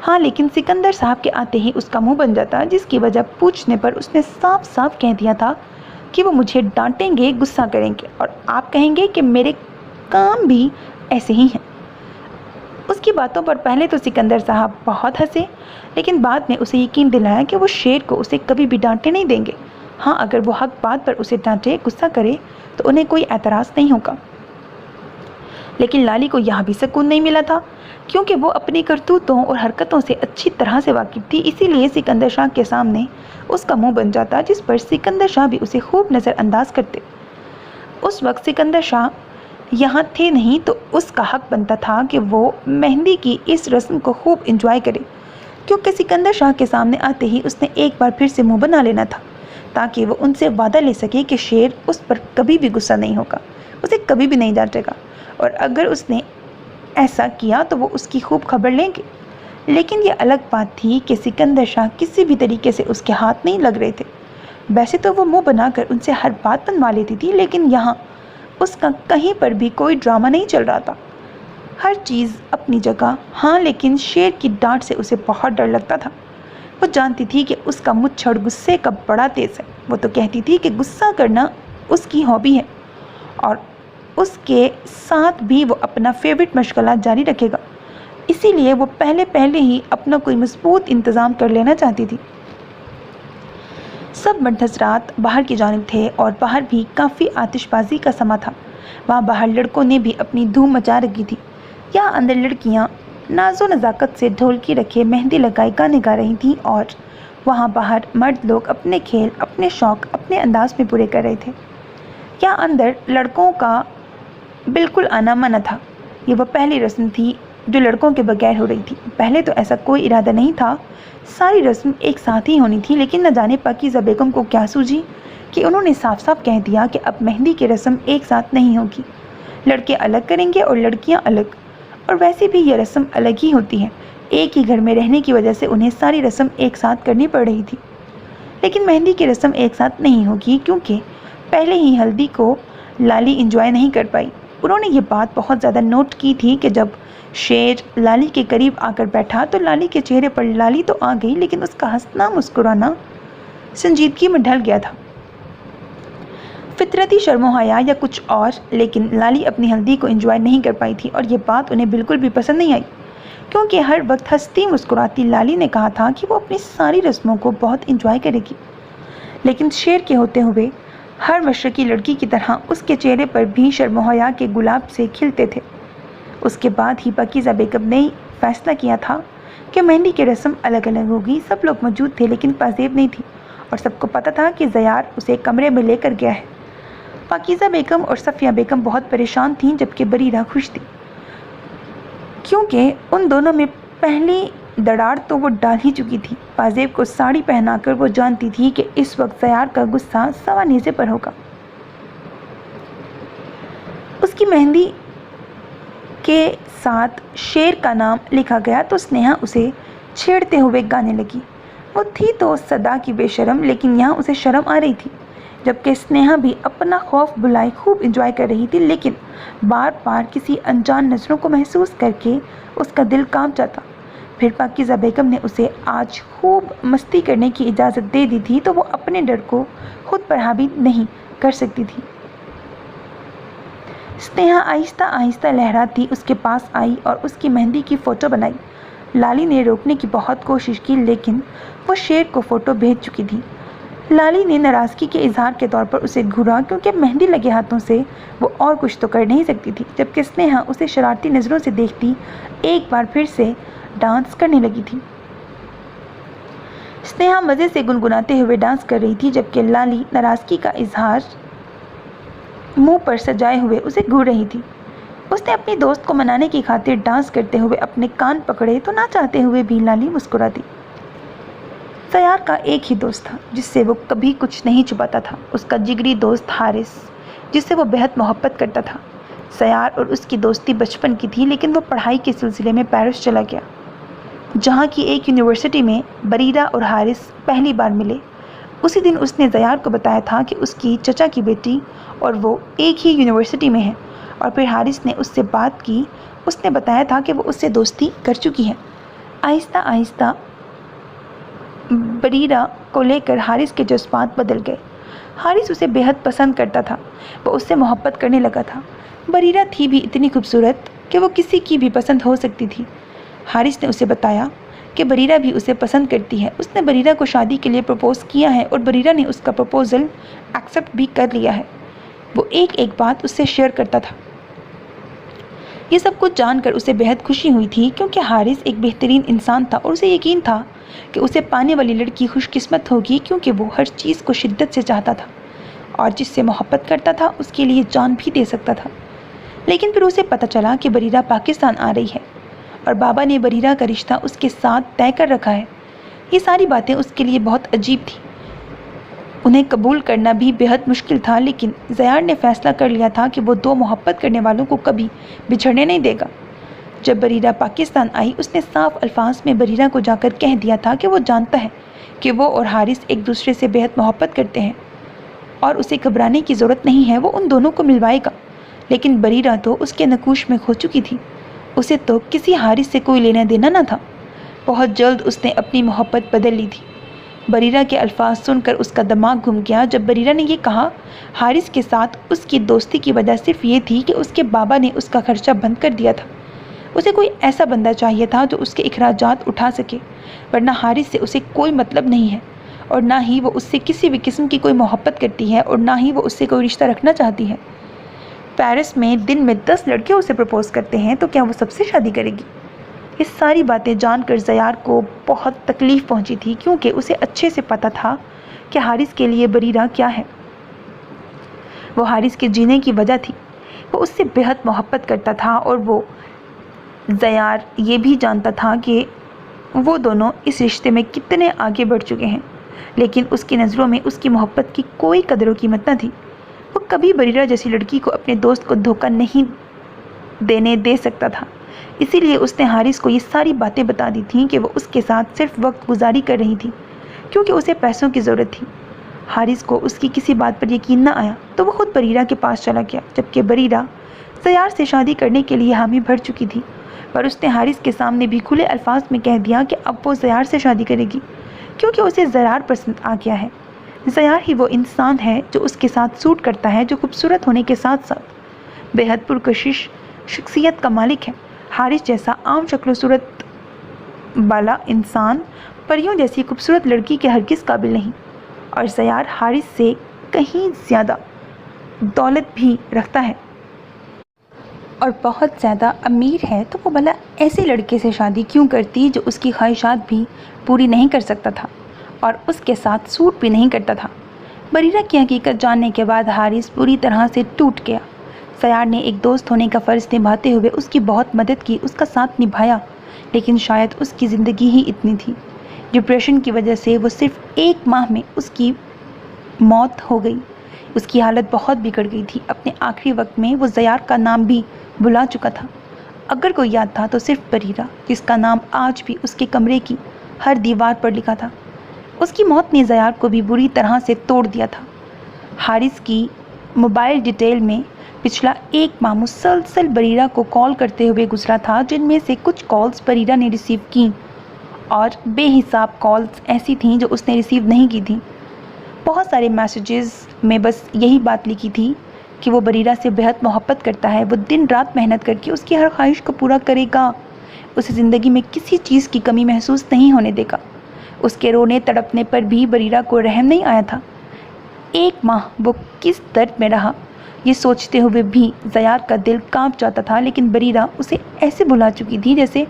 S1: ہاں، لیکن سکندر صاحب کے آتے ہی اس کا منہ بن جاتا، جس کی وجہ پوچھنے پر اس نے صاف صاف کہہ دیا تھا کہ وہ مجھے ڈانٹیں گے، غصہ کریں گے اور آپ کہیں گے کہ میرے کام بھی ایسے ہی ہیں۔ اس کی باتوں پر پہلے تو سکندر صاحب بہت ہنسے، لیکن بعد میں اسے یقین دلایا کہ وہ شیر کو اسے کبھی بھی ڈانٹے نہیں دیں گے۔ ہاں، اگر وہ حق بات پر اسے ڈانٹے، غصہ کرے تو انہیں کوئی اعتراض نہیں ہوگا۔ لیکن لالی کو یہاں بھی سکون نہیں ملا تھا، کیونکہ وہ اپنی کرتوتوں اور حرکتوں سے اچھی طرح سے واقف تھی، اسی لیے سکندر شاہ کے سامنے اس کا منہ بن جاتا، جس پر سکندر شاہ بھی اسے خوب نظر انداز کرتے۔ اس وقت سکندر شاہ یہاں تھے نہیں تو اس کا حق بنتا تھا کہ وہ مہندی کی اس رسم کو خوب انجوائے کرے، کیونکہ سکندر شاہ کے سامنے آتے ہی اس نے ایک بار پھر سے منہ بنا لینا تھا، تاکہ وہ ان سے وعدہ لے سکے کہ شیر اس پر کبھی بھی غصہ نہیں ہوگا، اسے کبھی بھی نہیں ڈانٹے گا، اور اگر اس نے ایسا کیا تو وہ اس کی خوب خبر لیں گے۔ لیکن یہ الگ بات تھی کہ سکندر شاہ کسی بھی طریقے سے اس کے ہاتھ نہیں لگ رہے تھے۔ ویسے تو وہ منہ بنا کر ان سے ہر بات منوا لیتی تھی، لیکن یہاں اس کا کہیں پر بھی کوئی ڈرامہ نہیں چل رہا تھا، ہر چیز اپنی جگہ۔ ہاں، لیکن شیر کی ڈانٹ سے اسے بہت ڈر لگتا تھا۔ وہ جانتی تھی کہ اس کا مچھڑ غصے کا بڑا تیز ہے، وہ تو کہتی تھی کہ غصہ کرنا اس کی ہابی ہے اور اس کے ساتھ بھی وہ اپنا فیورٹ مشغلہ جاری رکھے گا، اسی لیے وہ پہلے ہی اپنا کوئی مضبوط انتظام کر لینا چاہتی تھی۔ سب منتظرات باہر کی جانب تھے اور باہر بھی کافی آتش بازی کا سما تھا۔ وہاں باہر لڑکوں نے بھی اپنی دھوم مچا رکھی تھی، یہاں اندر لڑکیاں ناز و نزاکت سے ڈھولکی رکھے مہندی لگائے گانے گا رہی تھیں، اور وہاں باہر مرد لوگ اپنے کھیل، اپنے شوق اپنے انداز میں پورے کر رہے تھے۔ یہاں اندر لڑکوں کا بالکل آنا منع تھا، یہ وہ پہلی رسم تھی جو لڑکوں کے بغیر ہو رہی تھی۔ پہلے تو ایسا کوئی ارادہ نہیں تھا، ساری رسم ایک ساتھ ہی ہونی تھی، لیکن نہ جانے پاکیزہ بیگم کو کیا سوجھی کہ انہوں نے صاف صاف کہہ دیا کہ اب مہندی کی رسم ایک ساتھ نہیں ہوگی، لڑکے الگ کریں گے اور لڑکیاں الگ، اور ویسے بھی یہ رسم الگ ہی ہوتی ہے، ایک ہی گھر میں رہنے کی وجہ سے انہیں ساری رسم ایک ساتھ کرنی پڑ رہی تھی۔ لیکن مہندی کی رسم ایک ساتھ نہیں ہوگی، کیونکہ پہلے ہی ہلدی کو لالی انجوائے نہیں کر پائی۔ انہوں نے یہ بات بہت زیادہ نوٹ کی تھی کہ جب شیر لالی کے قریب آ کر بیٹھا تو لالی کے چہرے پر لالی تو آ گئی، لیکن اس کا ہنسنا مسکرانا سنجیدگی میں ڈھل گیا تھا، فطرتی شرم و حیا یا کچھ اور۔ لیکن لالی اپنی ہلدی کو انجوائے نہیں کر پائی تھی، اور یہ بات انہیں بالکل بھی پسند نہیں آئی، کیونکہ ہر وقت ہنستی مسکراتی لالی نے کہا تھا کہ وہ اپنی ساری رسموں کو بہت انجوائے کرے گی۔ لیکن شیر کے ہوتے ہوئے ہر مشرقی لڑکی کی طرح اس کے چہرے پر بھی شرم و حیا کے گلاب سے کھلتے تھے۔ اس کے بعد ہی پاکیزہ بیگم نے فیصلہ کیا تھا کہ مہندی کی رسم الگ الگ ہوگی۔ سب لوگ موجود تھے، لیکن پازیب نہیں تھی، اور سب کو پتہ تھا کہ زیار اسے کمرے میں لے کر گیا ہے۔ پاکیزہ بیگم اور صفیہ بیگم بہت پریشان تھیں، جبکہ بریرہ خوش تھی، کیونکہ ان دونوں میں پہلی دڑاڑ تو وہ ڈال ہی چکی تھی۔ پازیب کو ساڑی پہنا کر وہ جانتی تھی کہ اس وقت زیار کا غصہ سوا نیزے پر ہوگا۔ اس کی مہندی کے ساتھ شیر کا نام لکھا گیا تو سنیہا اسے چھیڑتے ہوئے گانے لگی۔ وہ تھی تو صدا کی بے شرم، لیکن یہاں اسے شرم آ رہی تھی، جبکہ سنیہا بھی اپنا خوف بلائے خوب انجوائے کر رہی تھی، لیکن بار بار کسی انجان نظروں کو محسوس کر کے اس کا دل کانپ جاتا۔ پھر پاکیزہ بیگم نے اسے آج خوب مستی کرنے کی اجازت دے دی تھی تو وہ اپنے ڈر کو خود پر حاوی نہیں کر سکتی تھی۔ سنیہا آہستہ آہستہ لہراتی اس کے پاس آئی اور اس کی مہندی کی فوٹو بنائی۔ لالی نے روکنے کی بہت کوشش کی لیکن وہ شیر کو فوٹو بھیج چکی تھی۔ لالی نے ناراضگی کے اظہار کے طور پر اسے گھورا کیونکہ مہندی لگے ہاتھوں سے وہ اور کچھ تو کر نہیں سکتی تھی، جبکہ سنیہا اسے شرارتی نظروں سے دیکھتی ایک بار پھر سے ڈانس کرنے لگی تھی۔ سنیہا مزے سے گنگناتے ہوئے ڈانس کر رہی تھی جبکہ لالی ناراضگی کا اظہار منہ پر سجائے ہوئے اسے گھور رہی تھی۔ اس نے اپنی دوست کو منانے کی خاطر ڈانس کرتے ہوئے اپنے کان پکڑے تو نہ چاہتے ہوئے بھی لالی مسکرا دی۔ سیار کا ایک ہی دوست تھا جس سے وہ کبھی کچھ نہیں چھپاتا تھا، اس کا جگری دوست حارث، جس سے وہ بہت محبت کرتا تھا۔ سیار اور اس کی دوستی بچپن کی تھی لیکن وہ پڑھائی کے سلسلے میں پیرس چلا گیا، جہاں کی ایک یونیورسٹی میں بریرہ اور حارث پہلی بار ملے۔ اسی دن اس نے زیار کو بتایا تھا کہ اس کی چچا کی بیٹی اور وہ ایک ہی یونیورسٹی میں ہے، اور پھر حارث نے اس سے بات کی۔ اس نے بتایا تھا کہ وہ اس سے دوستی کر چکی ہے۔ آہستہ آہستہ بریرہ کو لے کر حارث کے جذبات بدل گئے۔ حارث اسے بہت پسند کرتا تھا، وہ اس سے محبت کرنے لگا تھا۔ بریرہ تھی بھی اتنی خوبصورت کہ وہ کسی کی بھی پسند ہو سکتی تھی۔ حارث نے اسے بتایا کہ بریرہ بھی اسے پسند کرتی ہے۔ اس نے بریرہ کو شادی کے لیے پرپوز کیا ہے اور بریرہ نے اس کا پرپوزل ایکسیپٹ بھی کر لیا ہے۔ وہ ایک ایک بات اس سے شیئر کرتا تھا۔ یہ سب کچھ جان کر اسے بہت خوشی ہوئی تھی کیونکہ حارث ایک بہترین انسان تھا اور اسے یقین تھا کہ اسے پانے والی لڑکی خوش قسمت ہوگی کیونکہ وہ ہر چیز کو شدت سے چاہتا تھا اور جس سے محبت کرتا تھا اس کے لیے جان بھی دے سکتا تھا۔ لیکن پھر اسے پتہ چلا کہ بریرہ پاکستان آ رہی ہے اور بابا نے بریرہ کا رشتہ اس کے ساتھ طے کر رکھا ہے۔ یہ ساری باتیں اس کے لیے بہت عجیب تھیں، انہیں قبول کرنا بھی بہت مشکل تھا، لیکن زیار نے فیصلہ کر لیا تھا کہ وہ دو محبت کرنے والوں کو کبھی بچھڑنے نہیں دے گا۔ جب بریرہ پاکستان آئی اس نے صاف الفاظ میں بریرہ کو جا کر کہہ دیا تھا کہ وہ جانتا ہے کہ وہ اور حارث ایک دوسرے سے بہت محبت کرتے ہیں اور اسے گھبرانے کی ضرورت نہیں ہے، وہ ان دونوں کو ملوائے گا۔ لیکن بریرہ تو اس کے نقوش میں کھو چکی تھی، اسے تو کسی حارث سے کوئی لینا دینا نہ تھا۔ بہت جلد اس نے اپنی محبت بدل لی تھی۔ بریرہ کے الفاظ سن کر اس کا دماغ گھوم گیا جب بریرہ نے یہ کہا حارث کے ساتھ اس کی دوستی کی وجہ صرف یہ تھی کہ اس کے بابا نے اس کا خرچہ بند کر دیا تھا۔ اسے کوئی ایسا بندہ چاہیے تھا جو اس کے اخراجات اٹھا سکے، ورنہ حارث سے اسے کوئی مطلب نہیں ہے اور نہ ہی وہ اس سے کسی بھی قسم کی کوئی محبت کرتی ہے اور نہ ہی وہ اس سے کوئی رشتہ رکھنا چاہتی ہے۔ پیرس میں دن میں 10 لڑکے اسے پرپوز کرتے ہیں تو کیا وہ سب سے شادی کرے گی؟ یہ ساری باتیں جان کر زیار کو بہت تکلیف پہنچی تھی کیونکہ اسے اچھے سے پتہ تھا کہ حارث کے لیے بریرہ کیا ہے۔ وہ حارث کے جینے کی وجہ تھی، وہ اس سے بہت محبت کرتا تھا اور وہ زیار یہ بھی جانتا تھا کہ وہ دونوں اس رشتے میں کتنے آگے بڑھ چکے ہیں، لیکن اس کی نظروں میں اس کی محبت کی کوئی قدر و قیمت نہ تھی۔ وہ کبھی بریرہ جیسی لڑکی کو اپنے دوست کو دھوکہ نہیں دینے دے سکتا تھا، اسی لیے اس نے حارث کو یہ ساری باتیں بتا دی تھیں کہ وہ اس کے ساتھ صرف وقت گزاری کر رہی تھی کیونکہ اسے پیسوں کی ضرورت تھی۔ حارث کو اس کی کسی بات پر یقین نہ آیا تو وہ خود بریرہ کے پاس چلا گیا، جبکہ بریرہ زیار سے شادی کرنے کے لیے حامی بھر چکی تھی، پر اس نے حارث کے سامنے بھی کھلے الفاظ میں کہہ دیا کہ اب وہ زیار سے شادی کرے گی کیونکہ اسے زیار پسند آ گیا ہے۔ زیار ہی وہ انسان ہے جو اس کے ساتھ سوٹ کرتا ہے، جو خوبصورت ہونے کے ساتھ ساتھ بہت پرکشش شخصیت کا مالک ہے۔ حارث جیسا عام شکل و صورت والا انسان پریوں جیسی خوبصورت لڑکی کے ہرگز قابل نہیں، اور زیار حارث سے کہیں زیادہ دولت بھی رکھتا ہے اور بہت زیادہ امیر ہے، تو وہ بھلا ایسے لڑکے سے شادی کیوں کرتی جو اس کی خواہشات بھی پوری نہیں کر سکتا تھا اور اس کے ساتھ سوٹ بھی نہیں کرتا تھا۔ بریرہ کی حقیقت جاننے کے بعد حارث پوری طرح سے ٹوٹ گیا۔ زیار نے ایک دوست ہونے کا فرض نبھاتے ہوئے اس کی بہت مدد کی، اس کا ساتھ نبھایا، لیکن شاید اس کی زندگی ہی اتنی تھی۔ ڈپریشن کی وجہ سے وہ صرف 1 ماہ میں اس کی موت ہو گئی۔ اس کی حالت بہت بگڑ گئی تھی۔ اپنے آخری وقت میں وہ زیار کا نام بھی بھلا چکا تھا۔ اگر کوئی یاد تھا تو صرف بریرہ، جس کا نام آج بھی اس کے کمرے کی ہر دیوار پر لکھا تھا۔ اس کی موت نے زیار کو بھی بری طرح سے توڑ دیا تھا۔ حارث کی موبائل ڈیٹیل میں پچھلا 1 ماہ مسلسل بریرہ کو کال کرتے ہوئے گزرا تھا، جن میں سے کچھ کالز بریرہ نے ریسیو کی اور بے حساب کالز ایسی تھیں جو اس نے ریسیو نہیں کی تھیں۔ بہت سارے میسیجز میں بس یہی بات لکھی تھی کہ وہ بریرہ سے بہت محبت کرتا ہے، وہ دن رات محنت کر کے اس کی ہر خواہش کو پورا کرے گا، اسے زندگی میں کسی چیز کی کمی محسوس نہیں ہونے دے گا۔ اس کے رونے تڑپنے پر بھی بریرہ کو رحم نہیں آیا تھا۔ ایک ماہ وہ کس درد میں رہا یہ سوچتے ہوئے بھی زیار کا دل کانپ جاتا تھا، لیکن بریرہ اسے ایسے بھلا چکی تھی جیسے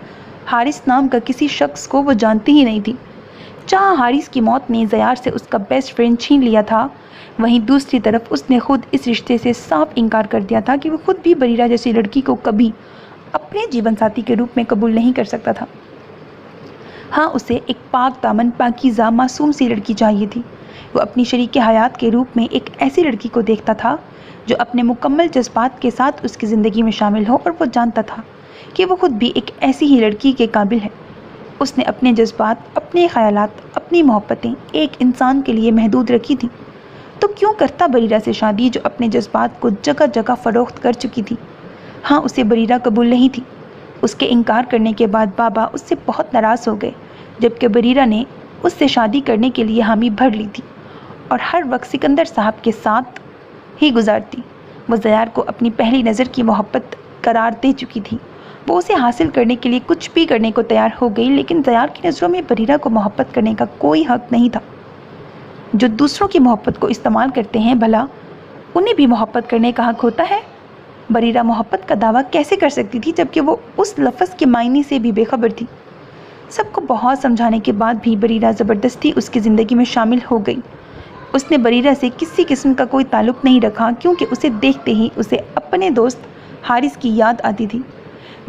S1: حارث نام کا کسی شخص کو وہ جانتی ہی نہیں تھی۔ جہاں حارث کی موت نے زیار سے اس کا بیسٹ فرینڈ چھین لیا تھا، وہیں دوسری طرف اس نے خود اس رشتے سے صاف انکار کر دیا تھا کہ وہ خود بھی بریرہ جیسی لڑکی کو کبھی اپنے جیون ساتھی کے روپ میں قبول نہیں کر سکتا تھا۔ ہاں، اسے ایک پاک دامن پاکیزہ معصوم سی لڑکی چاہیے تھی۔ وہ اپنی شریک حیات کے روپ میں ایک ایسی لڑکی کو دیکھتا تھا جو اپنے مکمل جذبات کے ساتھ اس کی زندگی میں شامل ہو، اور وہ جانتا تھا کہ وہ خود بھی ایک ایسی ہی لڑکی کے قابل ہے۔ اس نے اپنے جذبات، اپنے خیالات، اپنی محبتیں ایک انسان کے لیے محدود رکھی تھیں، تو کیوں کرتا بریرہ سے شادی جو اپنے جذبات کو جگہ جگہ فروخت کر چکی تھی؟ ہاں، اسے بریرہ قبول نہیں تھی۔ اس کے انکار کرنے کے بعد بابا اس سے بہت ناراض ہو گئے، جبکہ بریرہ نے اس سے شادی کرنے کے لیے حامی بھر لی تھی اور ہر وقت سکندر صاحب کے ساتھ ہی گزارتی۔ وہ زیار کو اپنی پہلی نظر کی محبت قرار دے چکی تھی۔ وہ اسے حاصل کرنے کے لیے کچھ بھی کرنے کو تیار ہو گئی، لیکن زیار کی نظروں میں بریرہ کو محبت کرنے کا کوئی حق نہیں تھا۔ جو دوسروں کی محبت کو استعمال کرتے ہیں، بھلا انہیں بھی محبت کرنے کا حق ہوتا ہے؟ بریرہ محبت کا دعویٰ کیسے کر سکتی تھی جبکہ وہ اس لفظ کے معنی سے بھی بے خبر تھی؟ سب کو بہت سمجھانے کے بعد بھی بریرہ زبردستی اس کی زندگی میں شامل ہو گئی۔ اس نے بریرہ سے کسی قسم کا کوئی تعلق نہیں رکھا، کیونکہ اسے دیکھتے ہی اسے اپنے دوست حارث کی یاد آتی تھی،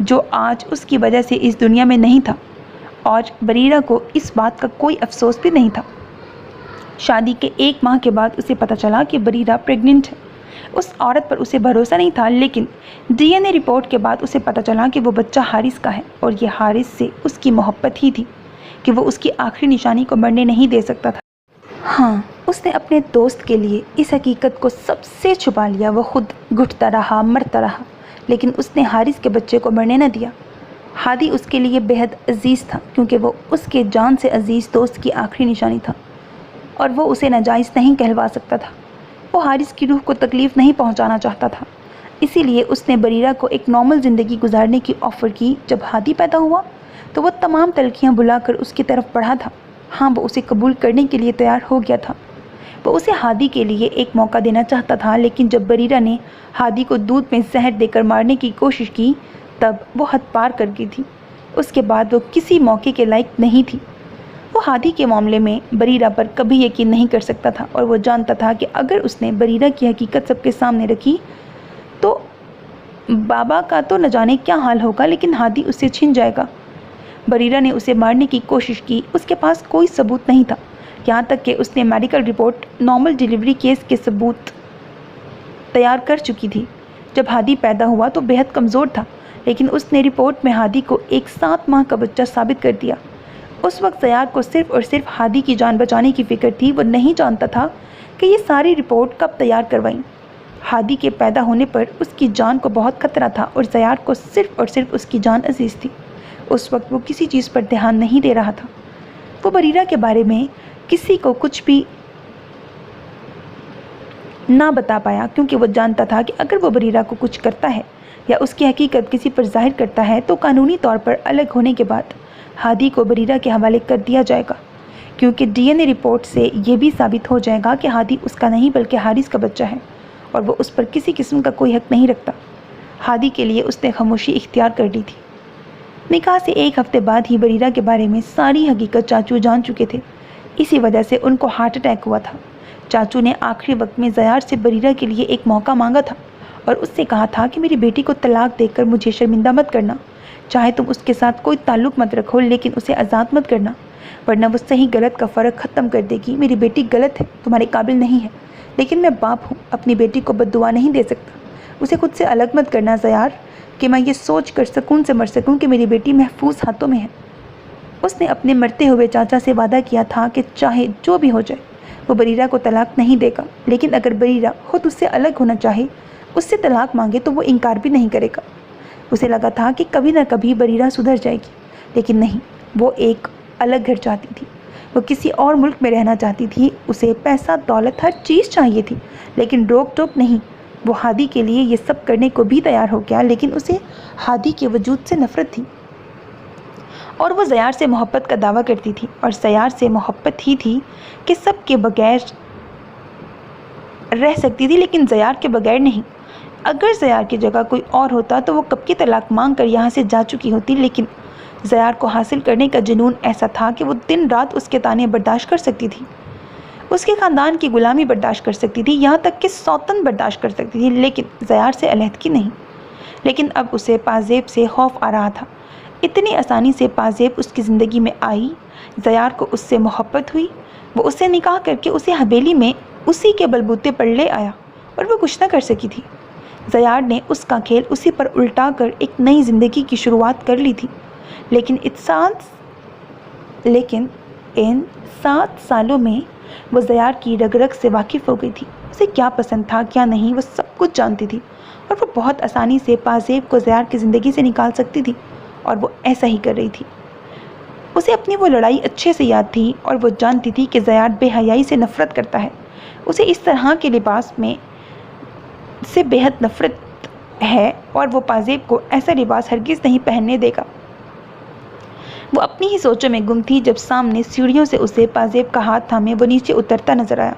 S1: جو آج اس کی وجہ سے اس دنیا میں نہیں تھا، اور بریرہ کو اس بات کا کوئی افسوس بھی نہیں تھا۔ شادی کے ایک ماہ کے بعد اسے پتہ چلا کہ بریرہ پریگننٹ ہے۔ اس عورت پر اسے بھروسہ نہیں تھا، لیکن ڈی این اے رپورٹ کے بعد اسے پتہ چلا کہ وہ بچہ حارث کا ہے، اور یہ حارث سے اس کی محبت ہی تھی کہ وہ اس کی آخری نشانی کو مرنے نہیں دے سکتا تھا۔ ہاں، اس نے اپنے دوست کے لیے اس حقیقت کو سب سے چھپا لیا۔ وہ خود گھٹتا رہا، مرتا رہا، لیکن اس نے حارث کے بچے کو مرنے نہ دیا۔ ہادی اس کے لیے بہت عزیز تھا، کیونکہ وہ اس کے جان سے عزیز دوست کی آخری نشانی تھا، اور وہ اسے ناجائز نہیں کہلوا سکتا تھا۔ وہ حارث کی روح کو تکلیف نہیں پہنچانا چاہتا تھا، اسی لیے اس نے بریرہ کو ایک نارمل زندگی گزارنے کی آفر کی۔ جب ہادی پیدا ہوا تو وہ تمام تلخیاں بھلا کر اس کی طرف بڑھا تھا۔ ہاں، وہ اسے قبول کرنے کے لیے تیار ہو گیا تھا۔ وہ اسے ہادی کے لیے ایک موقع دینا چاہتا تھا، لیکن جب بریرہ نے ہادی کو دودھ میں زہر دے کر مارنے کی کوشش کی تب وہ حد پار کر گئی تھی۔ اس کے بعد وہ کسی موقع کے لائق نہیں تھی۔ وہ ہادی کے معاملے میں بریرہ پر کبھی یقین نہیں کر سکتا تھا، اور وہ جانتا تھا کہ اگر اس نے بریرہ کی حقیقت سب کے سامنے رکھی تو بابا کا تو نہ جانے کیا حال ہوگا، لیکن ہادی اس سے چھن جائے گا۔ بریرہ نے اسے مارنے کی کوشش کی، اس کے پاس کوئی ثبوت نہیں تھا، یہاں تک کہ اس نے medical report normal delivery case کے ثبوت تیار کر چکی تھی۔ جب ہادی پیدا ہوا تو بہت کمزور تھا، لیکن اس نے رپورٹ میں ہادی کو ایک 7 ماہ کا بچہ ثابت کر دیا۔ اس وقت زیار کو صرف اور صرف ہادی کی جان بچانے کی فکر تھی۔ وہ نہیں جانتا تھا کہ یہ ساری رپورٹ کب تیار کروائیں۔ ہادی کے پیدا ہونے پر اس کی جان کو بہت خطرہ تھا، اور زیار کو صرف اور صرف اس کی جان عزیز تھی۔ اس وقت وہ کسی چیز پر دھیان نہیں دے رہا تھا۔ وہ بریرہ کے بارے میں کسی کو کچھ بھی نہ بتا پایا، کیونکہ وہ جانتا تھا کہ اگر وہ بریرہ کو کچھ کرتا ہے یا اس کی حقیقت کسی پر ظاہر کرتا ہے تو قانونی طور پر الگ ہونے کے بعد ہادی کو بریرہ کے حوالے کر دیا جائے گا، کیونکہ ڈی این اے رپورٹ سے یہ بھی ثابت ہو جائے گا کہ ہادی اس کا نہیں بلکہ حارث کا بچہ ہے، اور وہ اس پر کسی قسم کا کوئی حق نہیں رکھتا۔ ہادی کے لیے اس نے خاموشی اختیار کر لی تھی۔ نکاح سے 1 ہفتے بعد ہی بریرہ کے بارے میں ساری حقیقت چاچو جان چکے تھے، اسی وجہ سے ان کو ہارٹ اٹیک ہوا تھا۔ چاچو نے آخری وقت میں زیار سے بریرہ کے لیے ایک موقع مانگا تھا، اور اس سے کہا تھا کہ میری بیٹی کو طلاق دے کر مجھے شرمندہ مت کرنا، چاہے تم اس کے ساتھ کوئی تعلق مت رکھو، لیکن اسے آزاد مت کرنا، ورنہ وہ صحیح غلط کا فرق ختم کر دے گی۔ میری بیٹی غلط ہے، تمہارے قابل نہیں ہے، لیکن میں باپ ہوں، اپنی بیٹی کو بد دعا نہیں دے سکتا۔ اسے خود سے الگ مت کرنا زیار، کہ میں یہ سوچ کر سکون سے مر سکوں کہ میری بیٹی محفوظ ہاتھوں میں ہے۔ اس نے اپنے مرتے ہوئے چاچا سے وعدہ کیا تھا کہ چاہے جو بھی ہو جائے وہ بریرہ کو طلاق نہیں دے گا، لیکن اگر بریرہ خود اس سے الگ ہونا چاہے، اس سے طلاق مانگے تو وہ انکار بھی نہیں کرے گا۔ اسے لگا تھا کہ کبھی نہ کبھی بریرہ سدھر جائے گی، لیکن نہیں، وہ ایک الگ گھر چاہتی تھی، وہ کسی اور ملک میں رہنا چاہتی تھی، اسے پیسہ دولت ہر چیز چاہیے تھی، لیکن روک ٹوک نہیں۔ وہ ہادی کے لیے یہ سب کرنے کو بھی تیار ہو گیا، لیکن اسے ہادی کے وجود سے نفرت تھی، اور وہ زیار سے محبت کا دعویٰ کرتی تھی، اور زیار سے محبت ہی تھی کہ سب کے بغیر رہ سکتی تھی، لیکن زیار کے بغیر نہیں۔ اگر زیار کی جگہ کوئی اور ہوتا تو وہ کب کی طلاق مانگ کر یہاں سے جا چکی ہوتی، لیکن زیار کو حاصل کرنے کا جنون ایسا تھا کہ وہ دن رات اس کے طعنے برداشت کر سکتی تھی، اس کے خاندان کی غلامی برداشت کر سکتی تھی، یہاں تک کہ سوتن برداشت کر سکتی تھی، لیکن زیار سے علیحدگی نہیں۔ لیکن اب اسے پازیب سے خوف آ رہا تھا۔ اتنی آسانی سے پازیب اس کی زندگی میں آئی، زیار کو اس سے محبت ہوئی، وہ اس سے نکاح کر کے اسے حویلی میں اسی کے بلبوتے پر لے آیا، اور وہ کچھ نہ کر سکی تھی۔ زیار نے اس کا کھیل اسی پر الٹا کر ایک نئی زندگی کی شروعات کر لی تھی، لیکن ان 7 سالوں میں وہ زیار کی رگ رگ سے واقف ہو گئی تھی، اسے کیا پسند تھا کیا نہیں وہ سب کچھ جانتی تھی، اور وہ بہت آسانی سے پازیب کو زیار کی زندگی سے نکال سکتی تھی، اور وہ ایسا ہی کر رہی تھی۔ اسے اپنی وہ لڑائی اچھے سے یاد تھی، اور وہ جانتی تھی کہ زیار بے حیائی سے نفرت کرتا ہے، اسے اس طرح کے لباس میں سے بے حد نفرت ہے، اور وہ پازیب کو ایسا لباس ہرگز نہیں پہننے دے گا۔ وہ اپنی ہی سوچوں میں گم تھی جب سامنے سیڑھیوں سے اسے پازیب کا ہاتھ تھامے وہ نیچے اترتا نظر آیا۔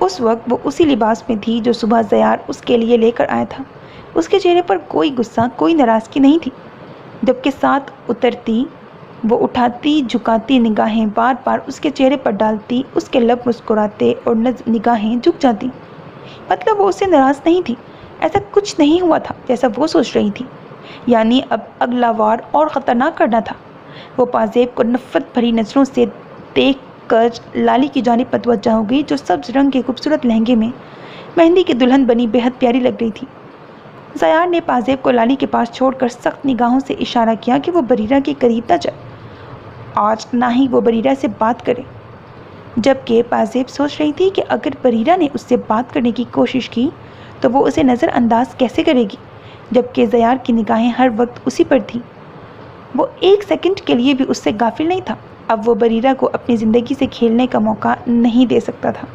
S1: اس وقت وہ اسی لباس میں تھی جو صبح زیار اس کے لیے لے کر آیا تھا۔ اس کے چہرے پر کوئی غصہ کوئی ناراضگی نہیں تھی، جبکہ ساتھ اترتی وہ اٹھاتی جھکاتی نگاہیں بار بار اس کے چہرے پر ڈالتی، اس کے لب مسکراتے اور نگاہیں جھک جاتی، مطلب وہ اس سے ناراض نہیں تھی، ایسا کچھ نہیں ہوا تھا جیسا وہ سوچ رہی تھی، یعنی اب اگلا وار اور خطرناک کرنا تھا۔ وہ پازیب کو نفرت بھری نظروں سے دیکھ کر لالی کی جانب متوجہ ہو گئی، جو سبز رنگ کے خوبصورت لہنگے میں مہندی کی دلہن بنی بے حد پیاری لگ رہی تھی۔ زیار نے پازیب کو لالی کے پاس چھوڑ کر سخت نگاہوں سے اشارہ کیا کہ وہ بریرہ کے قریب نہ جائے، آج نہ ہی وہ بریرہ سے بات کرے، جبکہ پازیب سوچ رہی تھی کہ اگر بریرہ نے اس سے بات کرنے کی کوشش کی تو وہ اسے نظر انداز کیسے کرے گی، جبکہ زیار کی نگاہیں ہر وقت اسی پر تھیں۔ وہ ایک سیکنڈ کے لیے بھی اس سے غافل نہیں تھا، اب وہ بریرہ کو اپنی زندگی سے کھیلنے کا موقع نہیں دے سکتا تھا۔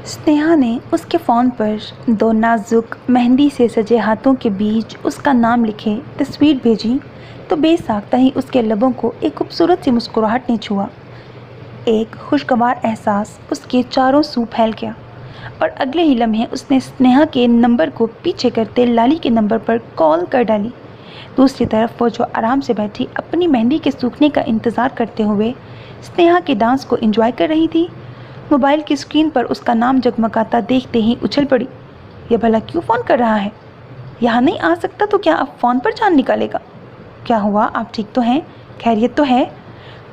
S1: سنیہا نے اس کے فون پر 2 نازک مہندی سے سجے ہاتھوں کے بیچ اس کا نام لکھے تصویر بھیجی تو بے ساختہ ہی اس کے لبوں کو ایک خوبصورت سی مسکراہٹ نے چھوا۔ ایک خوشگوار احساس اس کے چاروں سو پھیل گیا، اور اگلے ہی لمحے اس نے سنیہا کے نمبر کو پیچھے کرتے لالی کے نمبر پر کال کر ڈالی۔ دوسری طرف وہ جو آرام سے بیٹھی اپنی مہندی کے سوکھنے کا انتظار کرتے ہوئے سنیہا کے ڈانس کو انجوائے کر رہی تھی، موبائل کی اسکرین پر اس کا نام جگمگاتا دیکھتے ہی اچھل پڑی۔ یہ بھلا کیوں فون کر رہا ہے؟ یہاں نہیں آ سکتا تو کیا اب فون پر جان نکالے گا؟ کیا ہوا، آپ ٹھیک تو ہیں؟ خیریت تو ہے؟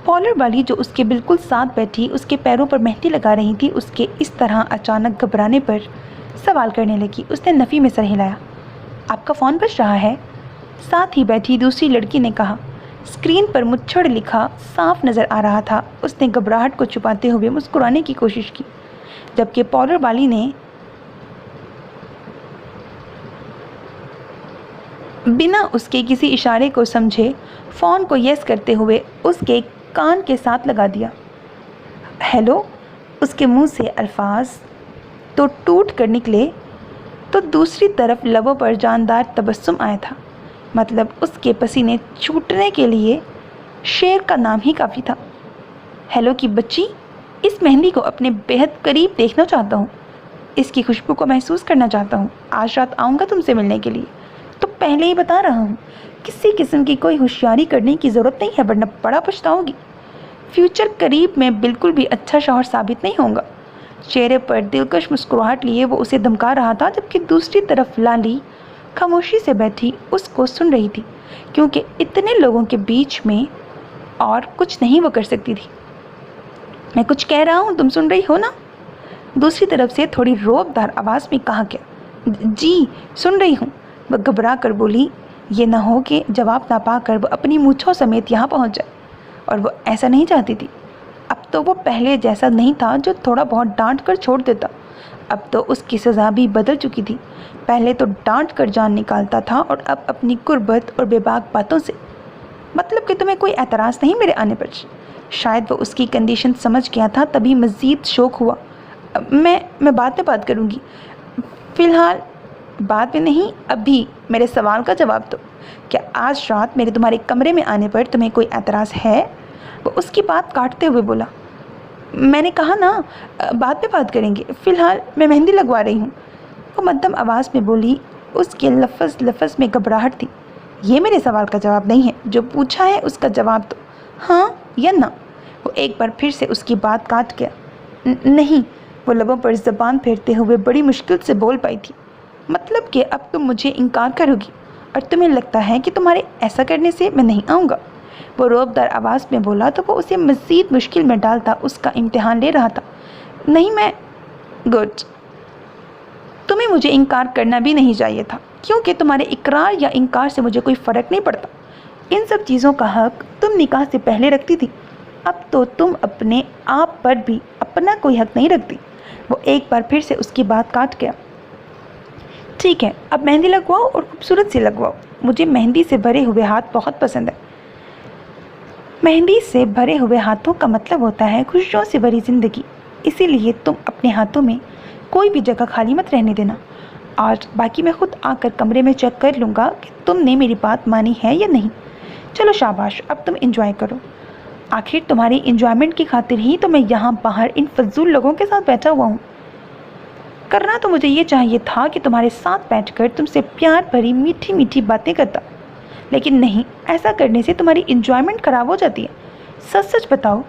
S1: پارلر والی جو اس کے بالکل ساتھ بیٹھی اس کے پیروں پر مہندی لگا رہی تھی، اس کے اس طرح اچانک گھبرانے پر سوال کرنے لگی۔ اس نے نفی میں سر ہلایا۔ آپ کا فون بج رہا ہے؟ ساتھ ہی بیٹھی دوسری لڑکی نے کہا۔ اسکرین پر مچھڑ لکھا صاف نظر آ رہا تھا۔ اس نے گھبراہٹ کو چھپاتے ہوئے مسکرانے کی کوشش کی، جبکہ پارلر والی نے بنا اس کے کسی اشارے کو سمجھے فون کو یس کرتے ہوئے اس کے کان کے ساتھ لگا دیا۔ ہیلو، اس کے منہ سے الفاظ تو ٹوٹ کر نکلے تو دوسری طرف لبوں پر جاندار تبسم آیا تھا، مطلب اس کے پسینے چھوٹنے کے لیے شیر کا نام ہی کافی تھا۔ ہیلو کی بچی، اس مہندی کو اپنے بہت قریب دیکھنا چاہتا ہوں، اس کی خوشبو کو محسوس کرنا چاہتا ہوں۔ آج رات آؤں گا تم سے ملنے کے لیے، تو پہلے ہی بتا رہا ہوں کسی قسم کی کوئی ہوشیاری کرنے کی ضرورت نہیں ہے، ورنہ بڑا پچھتاؤ گی۔ فیوچر قریب میں بالکل بھی اچھا شوہر ثابت نہیں ہوں گا۔ چہرے پر دلکش مسکراہٹ لیے وہ اسے دھمکا رہا تھا، جبکہ دوسری طرف لالی خاموشی سے بیٹھی اس کو سن رہی تھی، کیونکہ اتنے لوگوں کے بیچ میں اور کچھ نہیں وہ کر سکتی تھی۔ میں کچھ کہہ رہا ہوں، تم سن رہی ہو نا؟ دوسری طرف سے تھوڑی روب دار آواز میں کہا گیا۔ جی سن رہی ہوں، وہ گھبرا کر بولی۔ یہ نہ ہو کہ جواب نہ پا کر وہ اپنی مونچھوں سمیت یہاں پہنچ جائے، اور وہ ایسا نہیں چاہتی تھی۔ اب تو وہ پہلے جیسا نہیں تھا جو تھوڑا بہت ڈانٹ کر چھوڑ دیتا، اب تو اس کی سزا بھی بدل چکی تھی۔ پہلے تو ڈانٹ کر جان نکالتا تھا، اور اب اپنی قربت اور بے باک باتوں سے मतलब कि तुम्हें कोई एतराज़ नहीं मेरे आने पर? शायद वो उसकी कंडीशन समझ गया था, तभी मज़ीद शौक हुआ। मैं बाद में बात करूँगी। फ़िलहाल बाद में नहीं, अभी मेरे सवाल का जवाब दो। क्या आज रात मेरे तुम्हारे कमरे में आने पर तुम्हें कोई एतराज़ है? वो उसकी बात काटते हुए बोला। मैंने कहा ना, बाद में बात करेंगे, फ़िलहाल मैं मेहंदी लगवा रही हूँ। वो मध्यम आवाज़ में बोली। उसके लफ्ज़ में घबराहट थी। ये मेरे सवाल का जवाब नहीं है, जो पूछा है उसका जवाब दो, हाँ या ना। वो एक बार फिर से उसकी बात काट गया। नहीं, वो लबों पर ज़बान फेरते हुए बड़ी मुश्किल से बोल पाई थी। मतलब कि अब तुम मुझे इनकार करोगी और तुम्हें लगता है कि तुम्हारे ऐसा करने से मैं नहीं आऊँगा? वो रौबदार आवाज़ में बोला तो वो उसे मज़ीद मुश्किल में डालता उसका इम्तिहान ले रहा था। नहीं, मैं गुड। तुम्हें मुझे इनकार करना भी नहीं चाहिए था, क्योंकि तुम्हारे इकरार या इनकार से मुझे कोई फ़र्क नहीं पड़ता। इन सब चीज़ों का हक तुम निकाह से पहले रखती थी, अब तो तुम अपने आप पर भी अपना कोई हक नहीं रखती। वो एक बार फिर से उसकी बात काट गया। ठीक है, अब मेहंदी लगवाओ और खूबसूरत सी लगवाओ। मुझे मेहंदी से भरे हुए हाथ बहुत पसंद है। मेहंदी से भरे हुए हाथों का मतलब होता है खुशियों से भरी ज़िंदगी। इसीलिए तुम अपने हाथों में कोई भी जगह खाली मत रहने देना। और बाकी मैं खुद आकर कमरे में चेक कर लूँगा कि तुमने मेरी बात मानी है या नहीं। चलो शाबाश, अब तुम एंजॉय करो। आखिर तुम्हारी एंजॉयमेंट की खातिर ही तो मैं यहाँ बाहर इन फजूल लोगों के साथ बैठा हुआ हूँ। करना तो मुझे ये चाहिए था कि तुम्हारे साथ बैठकर तुमसे प्यार भरी मीठी मीठी बातें करता, लेकिन नहीं, ऐसा करने से तुम्हारी एंजॉयमेंट ख़राब हो जाती है। सच सच बताओ,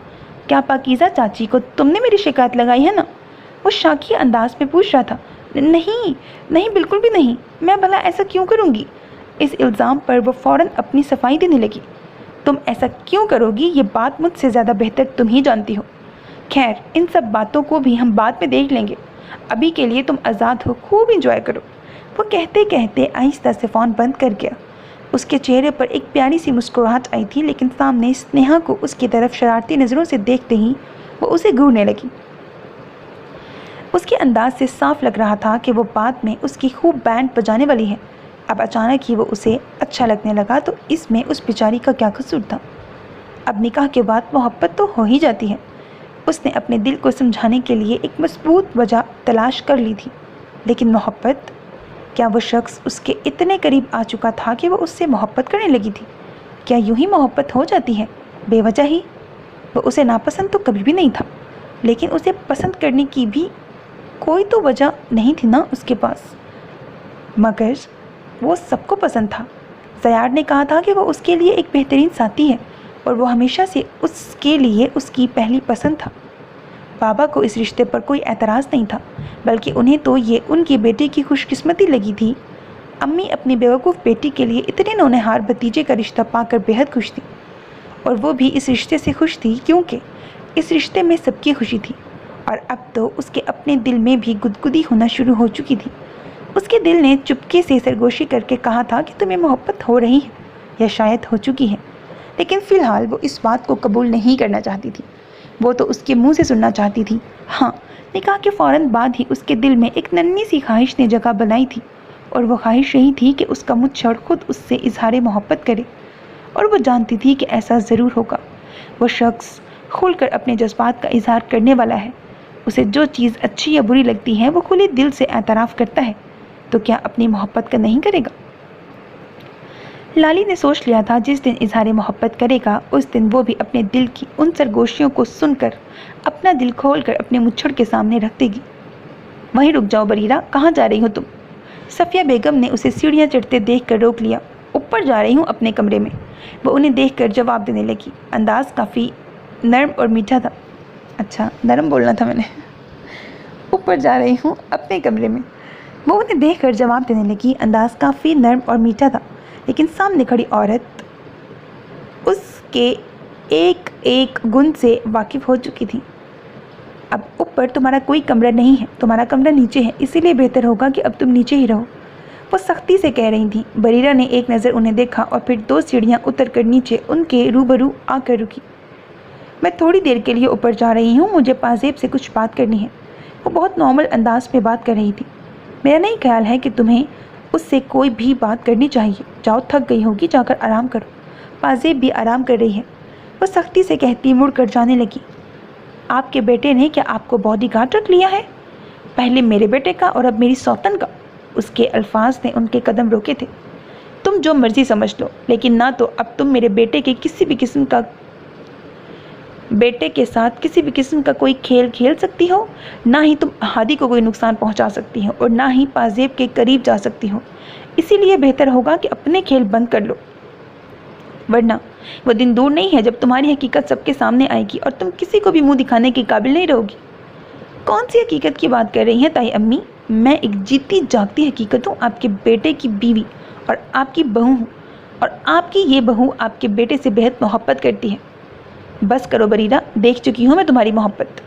S1: क्या पाकीज़ा चाची को तुमने मेरी शिकायत लगाई है ना? वो शाकिया अंदाज में पूछ रहा था। नहीं नहीं, बिल्कुल भी नहीं, मैं भला ऐसा क्यों करूँगी? इस इल्ज़ाम पर वो फ़ौरन अपनी सफाई देने लगी। तुम ऐसा क्यों करोगी, ये बात मुझसे ज़्यादा बेहतर तुम ही जानती हो। खैर, इन सब बातों को भी हम बाद में देख लेंगे। अभी के लिए तुम आज़ाद हो, खूब इंजॉय करो। वो कहते कहते आहिस्ता से फ़ोन बंद कर गया। उसके चेहरे पर एक प्यारी सी मुस्कुराहट आई थी, लेकिन सामने स्नेहा को उसकी तरफ शरारती नज़रों से देखते ही वो उसे घूरने लगी। उसके अंदाज से साफ लग रहा था कि वो बाद में उसकी खूब बैंड बजाने वाली है। अब अचानक ही वो उसे अच्छा लगने लगा, तो इसमें उस बेचारी का क्या कसूर था? अब निकाह के बाद मोहब्बत तो हो ही जाती है। उसने अपने दिल को समझाने के लिए एक मजबूत वजह तलाश कर ली थी, लेकिन मोहब्बत? क्या वो शख्स उसके इतने करीब आ चुका था कि वो उससे मोहब्बत करने लगी थी? क्या यूं ही मोहब्बत हो जाती है बेवजह ही? वो उसे नापसंद तो कभी भी नहीं था, लेकिन उसे पसंद करने की भी कोई तो वजह नहीं थी ना उसके पास। मगर वो सबको पसंद था। ज़यार ने कहा था कि वो उसके लिए एक बेहतरीन साथी है और वो हमेशा से उसके लिए उसकी पहली पसंद था। बाबा को इस रिश्ते पर कोई एतराज़ नहीं था, बल्कि उन्हें तो ये उनकी बेटी की खुशकिस्मती लगी थी। अम्मी अपनी बेवकूफ़ बेटी के लिए इतने नौनिहार भतीजे का रिश्ता पाकर बेहद खुश थी, और वो भी इस रिश्ते से खुश थी क्योंकि इस रिश्ते में सबकी खुशी थी। और अब तो उसके अपने दिल में भी गुदगुदी होना शुरू हो चुकी थी। उसके दिल ने चुपके से सरगोशी करके कहा था कि तुम्हें मोहब्बत हो रही है, या शायद हो चुकी है, लेकिन फ़िलहाल वो इस बात को कबूल नहीं करना चाहती थी। वो तो उसके मुंह से सुनना चाहती थी। हाँ, निकाह के फ़ौरन बाद ही उसके दिल में एक नन्ही सी ख्वाहिश ने जगह बनाई थी, और वो ख्वाहिश यही थी कि उसका मुझ खुद उससे इजहार मोहब्बत करे। और वो जानती थी कि ऐसा ज़रूर होगा। वो शख्स खुलकर अपने जज्बात का इजहार करने वाला है। उसे जो चीज़ अच्छी या बुरी लगती है वो खुले दिल से एतराफ़ करता है, तो क्या अपनी मोहब्बत का नहीं करेगा? लाली ने सोच लिया था जिस दिन इजहार मोहब्बत करेगा उस दिन वो भी अपने दिल की उन सरगोशियों को सुनकर अपना दिल खोलकर अपने मुच्छड़ के सामने रख देगी। वहीं रुक जाओ बरीरा, कहाँ जा रही हो तुम? सफ़िया बेगम ने उसे सीढ़ियाँ चढ़ते देख कर रोक लिया। ऊपर जा रही हूँ अपने कमरे में, वो उन्हें देख कर जवाब देने लगी। अंदाज़ काफ़ी नर्म और मीठा था। अच्छा, नरम बोलना था मैंने। ऊपर जा रही हूँ अपने कमरे में, वो उन्हें देख कर जवाब देने लगी। अंदाज़ काफ़ी नर्म और मीठा था, लेकिन सामने खड़ी औरत उसके एक एक गुण से वाकिफ़ हो चुकी थी। अब ऊपर तुम्हारा कोई कमरा नहीं है, तुम्हारा कमरा नीचे है, इसीलिए बेहतर होगा कि अब तुम नीचे ही रहो, वो सख्ती से कह रही थी। बरीरा ने एक नज़र उन्हें देखा और फिर 2 सीढ़ियाँ उतर कर नीचे उनके रूबरू आकर रुकी। मैं थोड़ी देर के लिए ऊपर जा रही हूँ, मुझे पाजेब से कुछ बात करनी है। वो बहुत नॉर्मल अंदाज में बात कर रही थी। मेरा नहीं ख्याल है कि तुम्हें उससे कोई भी बात करनी चाहिए। जाओ, थक गई होगी, जाकर आराम करो। पाजेब भी आराम कर रही है। वो सख्ती से कहती मुड़ कर जाने लगी। आपके बेटे ने क्या आपको बॉडीगार्ड रख लिया है? पहले मेरे बेटे का और अब मेरी सौतन का। उसके अल्फाज ने उनके कदम रोके थे। तुम जो मर्जी समझ लो, लेकिन ना तो अब तुम मेरे बेटे के साथ किसी भी किस्म का कोई खेल खेल सकती हो, ना ही तुम हादी को कोई नुकसान पहुंचा सकती हो और ना ही पाजेब के करीब जा सकती हो। इसीलिए बेहतर होगा कि अपने खेल बंद कर लो, वरना वो दिन दूर नहीं है जब तुम्हारी हकीकत सबके सामने आएगी और तुम किसी को भी मुंह दिखाने के काबिल नहीं रहोगी। कौन सी हकीकत की बात कर रही हैं ताई अम्मी? मैं एक जीती जागती हकीकत हूँ। आपके बेटे की बीवी और आपकी बहू हूँ, और आपकी ये बहू आपके बेटे से बेहद मोहब्बत करती है। बस करो बरीरा, देख चुकी हूँ मैं तुम्हारी मोहब्बत।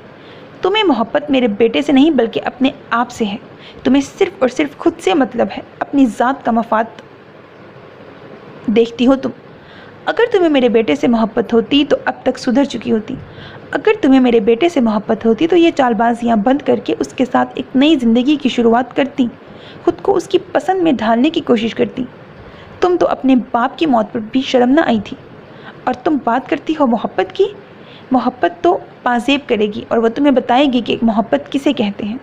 S1: तुम्हें मोहब्बत मेरे बेटे से नहीं बल्कि अपने आप से है। तुम्हें सिर्फ और सिर्फ खुद से मतलब है, अपनी ज़ात का मफाद देखती हो तुम। अगर तुम्हें मेरे बेटे से मोहब्बत होती तो अब तक सुधर चुकी होती। अगर तुम्हें मेरे बेटे से मोहब्बत होती तो ये चालबाजियाँ बंद करके उसके साथ एक नई ज़िंदगी की शुरुआत करती, खुद को उसकी पसंद में ढालने की कोशिश करती। तुम तो अपने बाप की मौत पर भी शर्म न आई थी, और तुम बात करती हो मोहब्बत की। मोहब्बत तो पाजेब करेगी और वह तुम्हें बताएगी कि मोहब्बत किसे कहते हैं।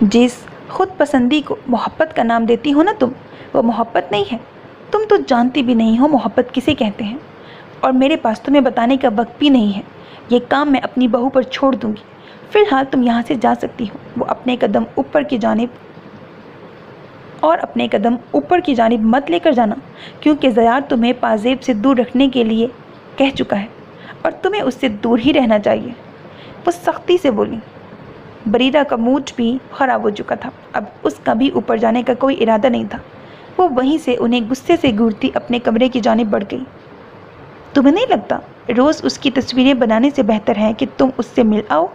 S1: जिस खुद पसंदी को मोहब्बत का नाम देती हो ना तुम, वो मोहब्बत नहीं है। तुम तो जानती भी नहीं हो मोहब्बत किसे कहते हैं, और मेरे पास तुम्हें बताने का वक्त भी नहीं है। ये काम मैं अपनी बहू पर छोड़ दूंगी। फिलहाल तुम यहाँ से जा सकती हो। वो अपने कदम ऊपर की जानिब मत लेकर जाना, क्योंकि ज़यार तुम्हें पाजेब से दूर रखने के लिए कह चुका है और तुम्हें उससे दूर ही रहना चाहिए। वो सख्ती से बोली। बरीरा का मूड भी ख़राब हो चुका था। अब उसका भी ऊपर जाने का कोई इरादा नहीं था। वो वहीं से उन्हें गुस्से से घूरती अपने कमरे की जानिब बढ़ गई। तुम्हें नहीं लगता रोज़ उसकी तस्वीरें बनाने से बेहतर है कि तुम उससे मिल आओ?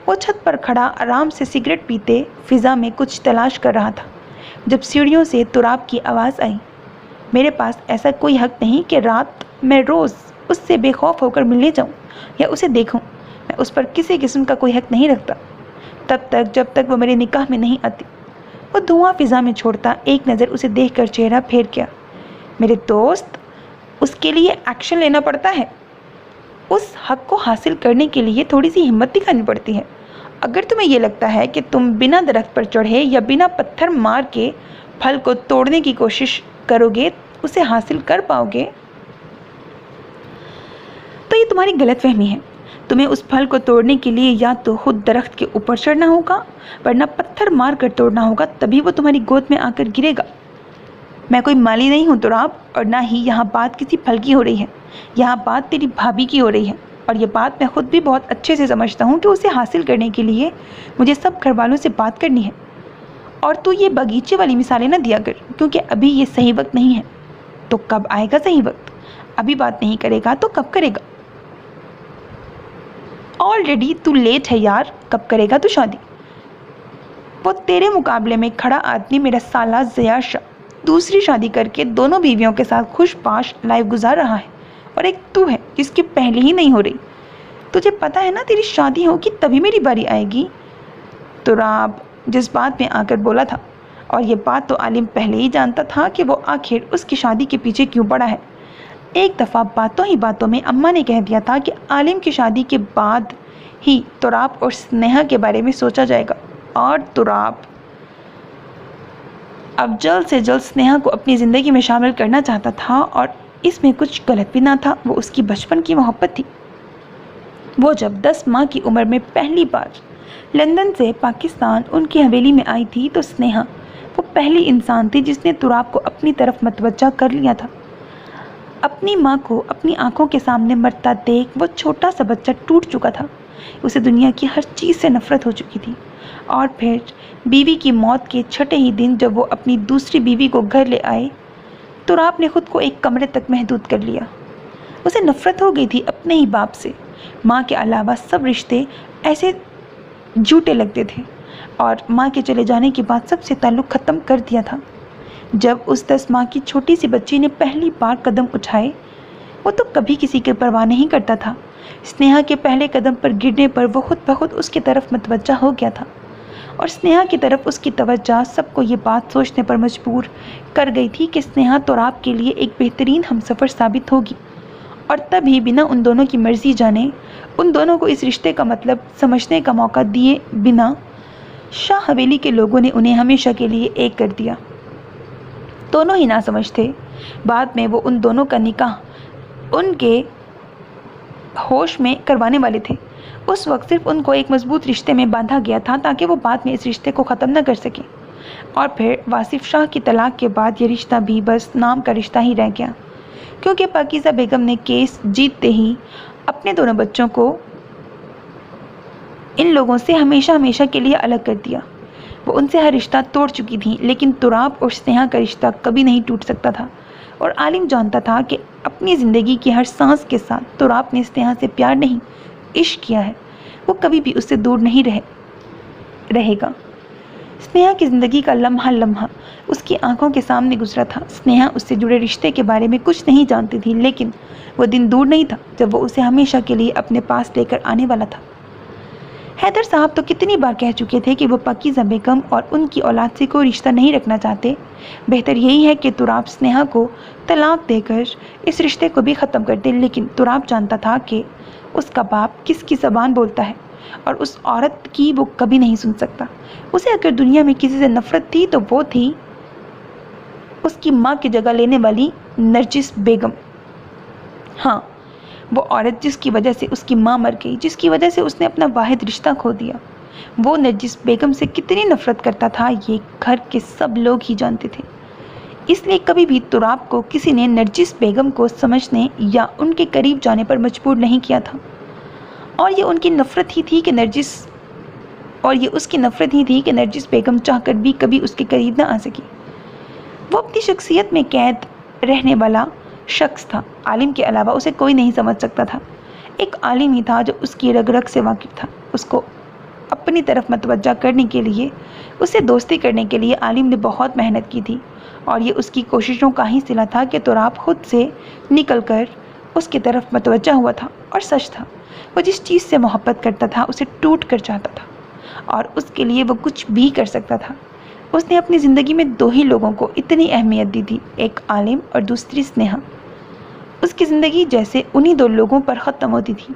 S1: वो छत पर खड़ा आराम से सिगरेट पीते फिज़ा में कुछ तलाश कर रहा था जब सीढ़ियों से तुराब की आवाज़ आई। मेरे पास ऐसा कोई हक नहीं कि रात मैं रोज़ उससे बेखौफ होकर मिलने जाऊं या उसे देखूं। मैं उस पर किसी किस्म का कोई हक नहीं रखता तब तक जब तक वो मेरे निकाह में नहीं आती। वो धुआं फिज़ा में छोड़ता एक नज़र उसे देखकर चेहरा फेर गया। मेरे दोस्त, उसके लिए एक्शन लेना पड़ता है। उस हक को हासिल करने के लिए थोड़ी सी हिम्मत दिखानी पड़ती है। अगर तुम्हें यह लगता है कि तुम बिना दरख्त पर चढ़े या बिना पत्थर मार के फल को तोड़ने की कोशिश करोगे उसे हासिल कर पाओगे, तो ये तुम्हारी गलतफहमी है। तुम्हें उस फल को तोड़ने के लिए या तो खुद दरख्त के ऊपर चढ़ना होगा, वरना पत्थर मार कर तोड़ना होगा, तभी वो तुम्हारी गोद में आकर गिरेगा। मैं कोई माली नहीं हूँ तुराब, और ना ही यहाँ बात किसी फल की हो रही है। यहाँ बात तेरी भाभी की हो रही है, और ये बात मैं खुद भी बहुत अच्छे से समझता हूँ कि उसे हासिल करने के लिए मुझे सब घर वालों से बात करनी है। और तू ये बगीचे वाली मिसालें ना दिया कर, क्योंकि अभी ये सही वक्त नहीं है। तो कब आएगा सही वक्त? अभी बात नहीं करेगा तो कब करेगा? ऑलरेडी तू लेट है यार। कब करेगा तू शादी? वो तेरे मुकाबले में खड़ा आदमी मेरा साला ज़यार शाह दूसरी शादी करके दोनों बीवियों के साथ खुशपाश लाइफ गुजार रहा है, और एक तू है जिसकी पहली ही नहीं हो रही। तुझे पता है ना तेरी शादी होगी तभी मेरी बारी आएगी। तुराब जज्बात में आकर बोला था, और ये बात तो आलिम पहले ही जानता था कि वो आखिर उसकी शादी के पीछे क्यों पड़ा है। एक दफ़ा बातों ही बातों में अम्मा ने कह दिया था कि आलिम की शादी के बाद ही तुराब और स्नेहा के बारे में सोचा जाएगा, और तुराब अब जल्द से जल्द स्नेहा को अपनी ज़िंदगी में शामिल करना चाहता था, और इसमें कुछ गलत भी ना था। वो उसकी बचपन की मोहब्बत थी। वो जब 10 माह की उम्र में पहली बार लंदन से पाकिस्तान उनकी हवेली में आई थी, तो स्नेहा वो पहली इंसान थी जिसने तुराब को अपनी तरफ मतवज्जा कर लिया था। अपनी माँ को अपनी आंखों के सामने मरता देख वो छोटा सा बच्चा टूट चुका था। उसे दुनिया की हर चीज़ से नफरत हो चुकी थी। और फिर बीवी की मौत के छठे ही दिन जब वो अपनी दूसरी बीवी को घर ले आए, तुराब ने खुद को एक कमरे तक महदूद कर लिया। उसे नफरत हो गई थी अपने ही बाप से। माँ के अलावा सब रिश्ते ऐसे झूठे लगते थे, और माँ के चले जाने के बाद सबसे ताल्लुक़ ख़त्म कर दिया था। जब उस 10 माह की छोटी सी बच्ची ने पहली बार कदम उठाए, वो तो कभी किसी की परवाह नहीं करता था। स्नेहा के पहले कदम पर गिरने पर वो खुद ब खुद उसकी तरफ मतवज्जा हो गया था, اور स्नेहा की तरफ उसकी तवज्जो सबको ये बात सोचने पर मजबूर कर गई थी कि स्नेहा तोराब के लिए एक बेहतरीन हमसफ़र साबित होगी। और तभी बिना उन दोनों की मर्जी जाने, उन दोनों को इस रिश्ते का मतलब समझने का मौका दिए बिना शाह हवेली के लोगों ने उन्हें हमेशा के लिए एक कर दिया। दोनों ही ना समझ थे। बाद में वो उन दोनों का निकाह उनके होश में करवाने वाले थे। उस वक्त सिर्फ उनको एक मजबूत रिश्ते में बांधा गया था ताकि वो बाद में इस रिश्ते को ख़त्म न कर सके। और फिर वासिफ शाह की तलाक के बाद ये रिश्ता भी बस नाम का रिश्ता ही रह गया, क्योंकि पाकीज़ा बेगम ने केस जीतते ही अपने दोनों बच्चों को इन लोगों से हमेशा हमेशा के लिए अलग कर दिया। वो उनसे हर रिश्ता तोड़ चुकी थी, लेकिन तुराब और स्नेहा का रिश्ता कभी नहीं टूट सकता था। और आलिम जानता था कि अपनी ज़िंदगी की हर सांस के साथ तुराब ने स्नेहा से प्यार नहीं, इश्क किया है। वो कभी भी उससे दूर नहीं रहेगा। स्नेहा की ज़िंदगी का लम्हा लम्हा उसकी आंखों के सामने गुजरा था। स्नेहा उससे जुड़े रिश्ते के बारे में कुछ नहीं जानती थी, लेकिन वो दिन दूर नहीं था जब वो उसे हमेशा के लिए अपने पास लेकर आने वाला था। हैदर साहब तो कितनी बार कह चुके थे कि वो पाकीज़ा बेगम और उनकी औलाद से कोई रिश्ता नहीं रखना चाहते। बेहतर यही है कि तुराब स्नेहा को तलाक देकर इस रिश्ते को भी ख़त्म कर दे, लेकिन तुराब जानता था कि उसका बाप किसकी ज़बान बोलता है और उस औरत की वो कभी नहीं सुन सकता। उसे अगर दुनिया में किसी से नफ़रत थी तो वो थी उसकी माँ की जगह लेने वाली नरजिस बेगम। हाँ, वो औरत जिसकी वजह से उसकी माँ मर गई, जिसकी वजह से उसने अपना वाहिद रिश्ता खो दिया। वो नरजिस बेगम से कितनी नफ़रत करता था ये घर के सब लोग ही जानते थे। इसलिए कभी भी तुराब को किसी ने नरजिस बेगम को समझने या उनके करीब जाने पर मजबूर नहीं किया था। और ये उसकी नफ़रत ही थी कि नरजिस बेगम चाहकर भी कभी उसके करीब ना आ सकी। वो अपनी शख्सियत में कैद रहने वाला शख्स था। आलिम के अलावा उसे कोई नहीं समझ सकता था। एक आलिम ही था जो उसकी रग रग से वाकिफ़ था। उसको अपनी तरफ मतवज्जा करने के लिए, उससे दोस्ती करने के लिए आलिम ने बहुत मेहनत की थी, और ये उसकी कोशिशों का ही सिला था कि तुराब खुद से निकल कर उसकी तरफ मतवज्जा हुआ था। और सच था, वो जिस चीज़ से मोहब्बत करता था उसे टूट कर चाहता था, और उसके लिए वो कुछ भी कर सकता था। उसने अपनी ज़िंदगी में दो ही लोगों को इतनी अहमियत दी थी, एक आलिम और दूसरी स्नेहा। उसकी ज़िंदगी जैसे उन्हीं दो लोगों पर ख़त्म होती थी।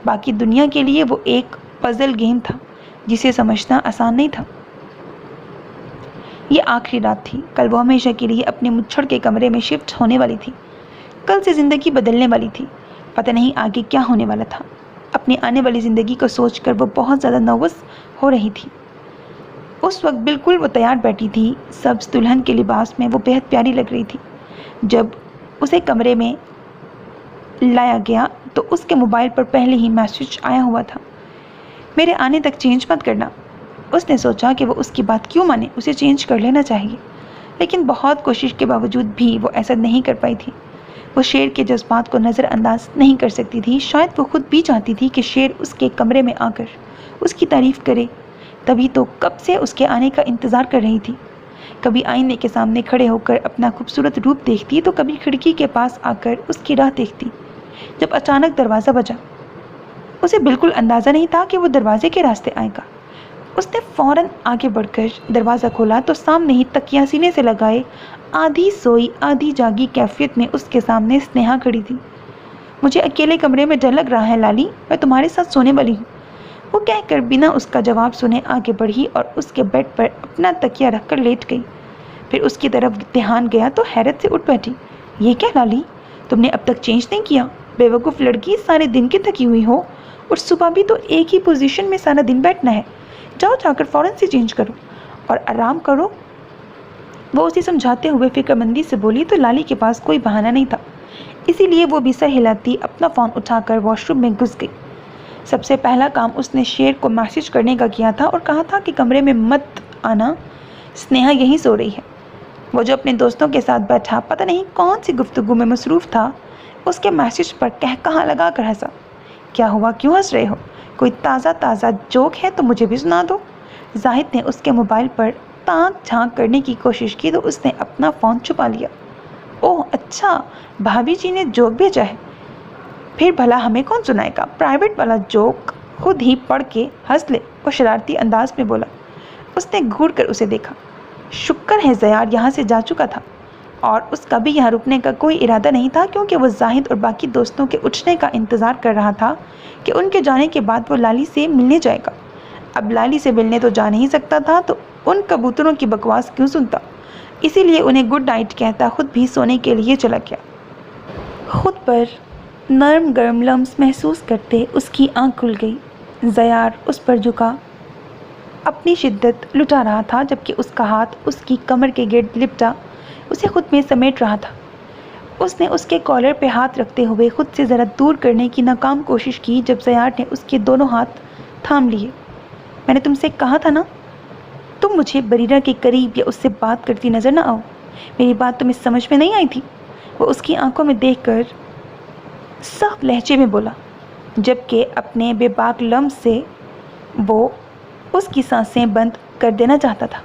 S1: बाकी दुनिया के लिए वो एक पज़ल गेम था जिसे समझना आसान नहीं था। ये आखिरी रात थी। कल वो हमेशा के लिए अपने मुच्छड़ के कमरे में शिफ्ट होने वाली थी। कल से ज़िंदगी बदलने वाली थी। पता नहीं आगे क्या होने वाला था। अपनी आने वाली ज़िंदगी को सोचकर वो बहुत ज़्यादा नर्वस हो रही थी। उस वक्त बिल्कुल वो तैयार बैठी थी, सब्ज़ दुल्हन के लिबास में। वो बेहद प्यारी लग रही थी। जब उसे कमरे में लाया गया तो उसके मोबाइल पर पहले ही मैसेज आया हुआ था, मेरे आने तक चेंज मत करना। उसने सोचा कि वो उसकी बात क्यों माने, उसे चेंज कर लेना चाहिए, लेकिन बहुत कोशिश के बावजूद भी वो ऐसा नहीं कर पाई थी। वो शेर के जज्बात को नज़रअंदाज नहीं कर सकती थी। शायद वो खुद भी चाहती थी कि शेर उसके कमरे में आकर उसकी तारीफ़ करे, तभी तो कब से उसके आने का इंतज़ार कर रही थी। कभी आईने के सामने खड़े होकर अपना खूबसूरत रूप देखती, तो कभी खिड़की के पास आकर उसकी राह देखती। जब अचानक दरवाज़ा बजा, उसे बिल्कुल अंदाज़ा नहीं था कि वो दरवाजे के रास्ते आएगा। उसने फ़ौरन आगे बढ़कर दरवाज़ा खोला तो सामने ही तकिया सीने से लगाए, आधी सोई आधी जागी कैफियत में उसके सामने स्नेहा खड़ी थी। मुझे अकेले कमरे में डर लग रहा है लाली, मैं तुम्हारे साथ सोने वाली हूँ, वो कहकर बिना उसका जवाब सुने आगे बढ़ी और उसके बेड पर अपना तकिया रखकर लेट गई। फिर उसकी तरफ ध्यान गया तो हैरत से उठ बैठी। ये क्या लाली, तुमने अब तक चेंज नहीं किया? बेवकूफ़ लड़की, सारे दिन की थकी हुई हो और सुबह भी तो एक ही पोजीशन में सारा दिन बैठना है। जाओ जाकर फ़ौरन से चेंज करो और आराम करो। वो उसे समझाते हुए फिक्रमंदी से बोली तो लाली के पास कोई बहाना नहीं था, इसीलिए वो भी सर हिलाती अपना फ़ोन उठाकर वॉशरूम में घुस गई। सबसे पहला काम उसने शेर को मैसेज करने का किया था और कहा था कि कमरे में मत आना, स्नेहा यहीं सो रही है। वो जो अपने दोस्तों के साथ बैठा पता नहीं कौन सी गुफ्तगू में मसरूफ़ था, उसके मैसेज पर कहा लगा कर हंसा। क्या हुआ, क्यों हंस रहे हो? कोई ताज़ा जोक है तो मुझे भी सुना दो। जाहिद ने उसके मोबाइल पर ताक झांक करने की कोशिश की तो उसने अपना फ़ोन छुपा लिया। ओह अच्छा, भाभी जी ने जोक भेजा है, फिर भला हमें कौन सुनाएगा? प्राइवेट वाला जोक खुद ही पढ़ के हंस ले, वो शरारती अंदाज में बोला। اس نے گھور کر اسے دیکھا۔ شکر ہے زیاد یہاں سے جا چکا تھا اور اس کا بھی یہاں رکنے کا کوئی ارادہ نہیں تھا، کیونکہ وہ زاہد اور باقی دوستوں کے اٹھنے کا انتظار کر رہا تھا کہ ان کے جانے کے بعد وہ لالی سے ملنے جائے گا۔ اب لالی سے ملنے تو جا نہیں سکتا تھا تو ان کبوتروں کی بکواس کیوں سنتا، اسی لیے انہیں گڈ نائٹ کہتا خود بھی سونے کے لیے چلا گیا۔ خود پر نرم گرم لمس محسوس کرتے اس کی آنکھ کھل گئی۔ زیار اس پر جھکا اپنی شدت لٹا رہا تھا، جبکہ اس کا ہاتھ اس کی کمر کے گرد لپٹا اسے خود میں سمیٹ رہا تھا۔ اس نے اس کے کالر پہ ہاتھ رکھتے ہوئے خود سے ذرا دور کرنے کی ناکام کوشش کی جب زیار نے اس کے دونوں ہاتھ تھام لیے۔ میں نے تم سے کہا تھا نا، تم مجھے بریرہ کے قریب یا اس سے بات کرتی نظر نہ آؤ۔ میری بات تمہیں سمجھ میں نہیں آئی تھی؟ وہ اس کی آنکھوں میں دیکھ کر سخت لہجے میں بولا، جبکہ اپنے بے باک لمس سے وہ اس کی سانسیں بند کر دینا چاہتا تھا۔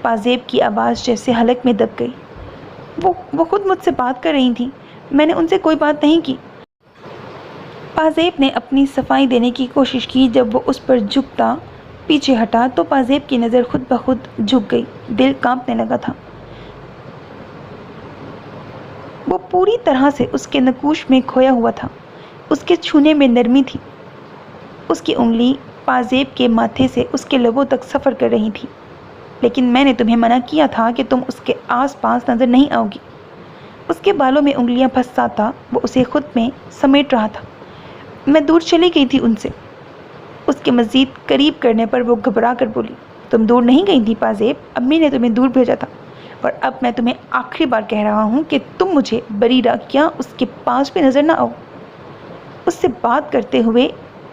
S1: پازیب کی آواز جیسے حلق میں دب گئی۔ وہ خود مجھ سے بات کر رہی تھیں، میں نے ان سے کوئی بات نہیں کی۔ پازیب نے اپنی صفائی دینے کی کوشش کی۔ جب وہ اس پر جھکتا پیچھے ہٹا تو پازیب کی نظر خود بخود جھک گئی۔ دل کانپنے لگا تھا۔ وہ پوری طرح سے اس کے نقوش میں کھویا ہوا تھا۔ اس کے چھونے میں نرمی تھی۔ اس کی انگلی پازیب کے ماتھے سے اس کے لبوں تک سفر کر رہی تھی۔ لیکن میں نے تمہیں منع کیا تھا کہ تم اس کے آس پاس نظر نہیں آؤ گی۔ اس کے بالوں میں انگلیاں پھنساتا وہ اسے خود میں سمیٹ رہا تھا۔ میں دور چلی گئی تھی ان سے۔ اس کے مزید قریب کرنے پر وہ گھبرا کر بولی، تم دور نہیں گئی تھی پازیب، امی نے تمہیں دور بھیجا تھا، اور اب میں تمہیں آخری بار کہہ رہا ہوں کہ تم مجھے بریرہ کیا اس کے پاس بھی نظر نہ آؤ، اس سے بات کرتے ہوئے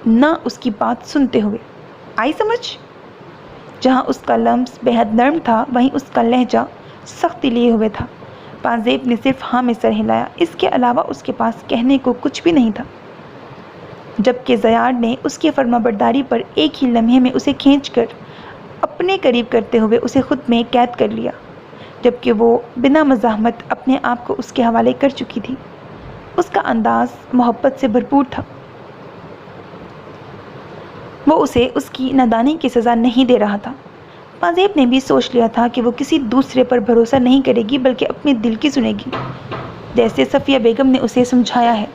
S1: نہ اس کی بات سنتے ہوئے۔ آئی سمجھ؟ جہاں اس کا لمس بے حد نرم تھا وہیں اس کا لہجہ سختی لیے ہوئے تھا۔ پازیب نے صرف ہاں میں سر ہلایا، اس کے علاوہ اس کے پاس کہنے کو کچھ بھی نہیں تھا، جبکہ زیاد نے اس کی فرما برداری پر ایک ہی لمحے میں اسے کھینچ کر اپنے قریب کرتے ہوئے اسے خود میں قید کر لیا، جبکہ وہ بنا مزاحمت اپنے آپ کو اس کے حوالے کر چکی تھی۔ اس کا انداز محبت سے بھرپور تھا۔ وہ اسے اس کی نادانی کی سزا نہیں دے رہا تھا۔ پازیب نے بھی سوچ لیا تھا کہ وہ کسی دوسرے پر بھروسہ نہیں کرے گی بلکہ اپنے دل کی سنے گی، جیسے صفیہ بیگم نے اسے سمجھایا ہے۔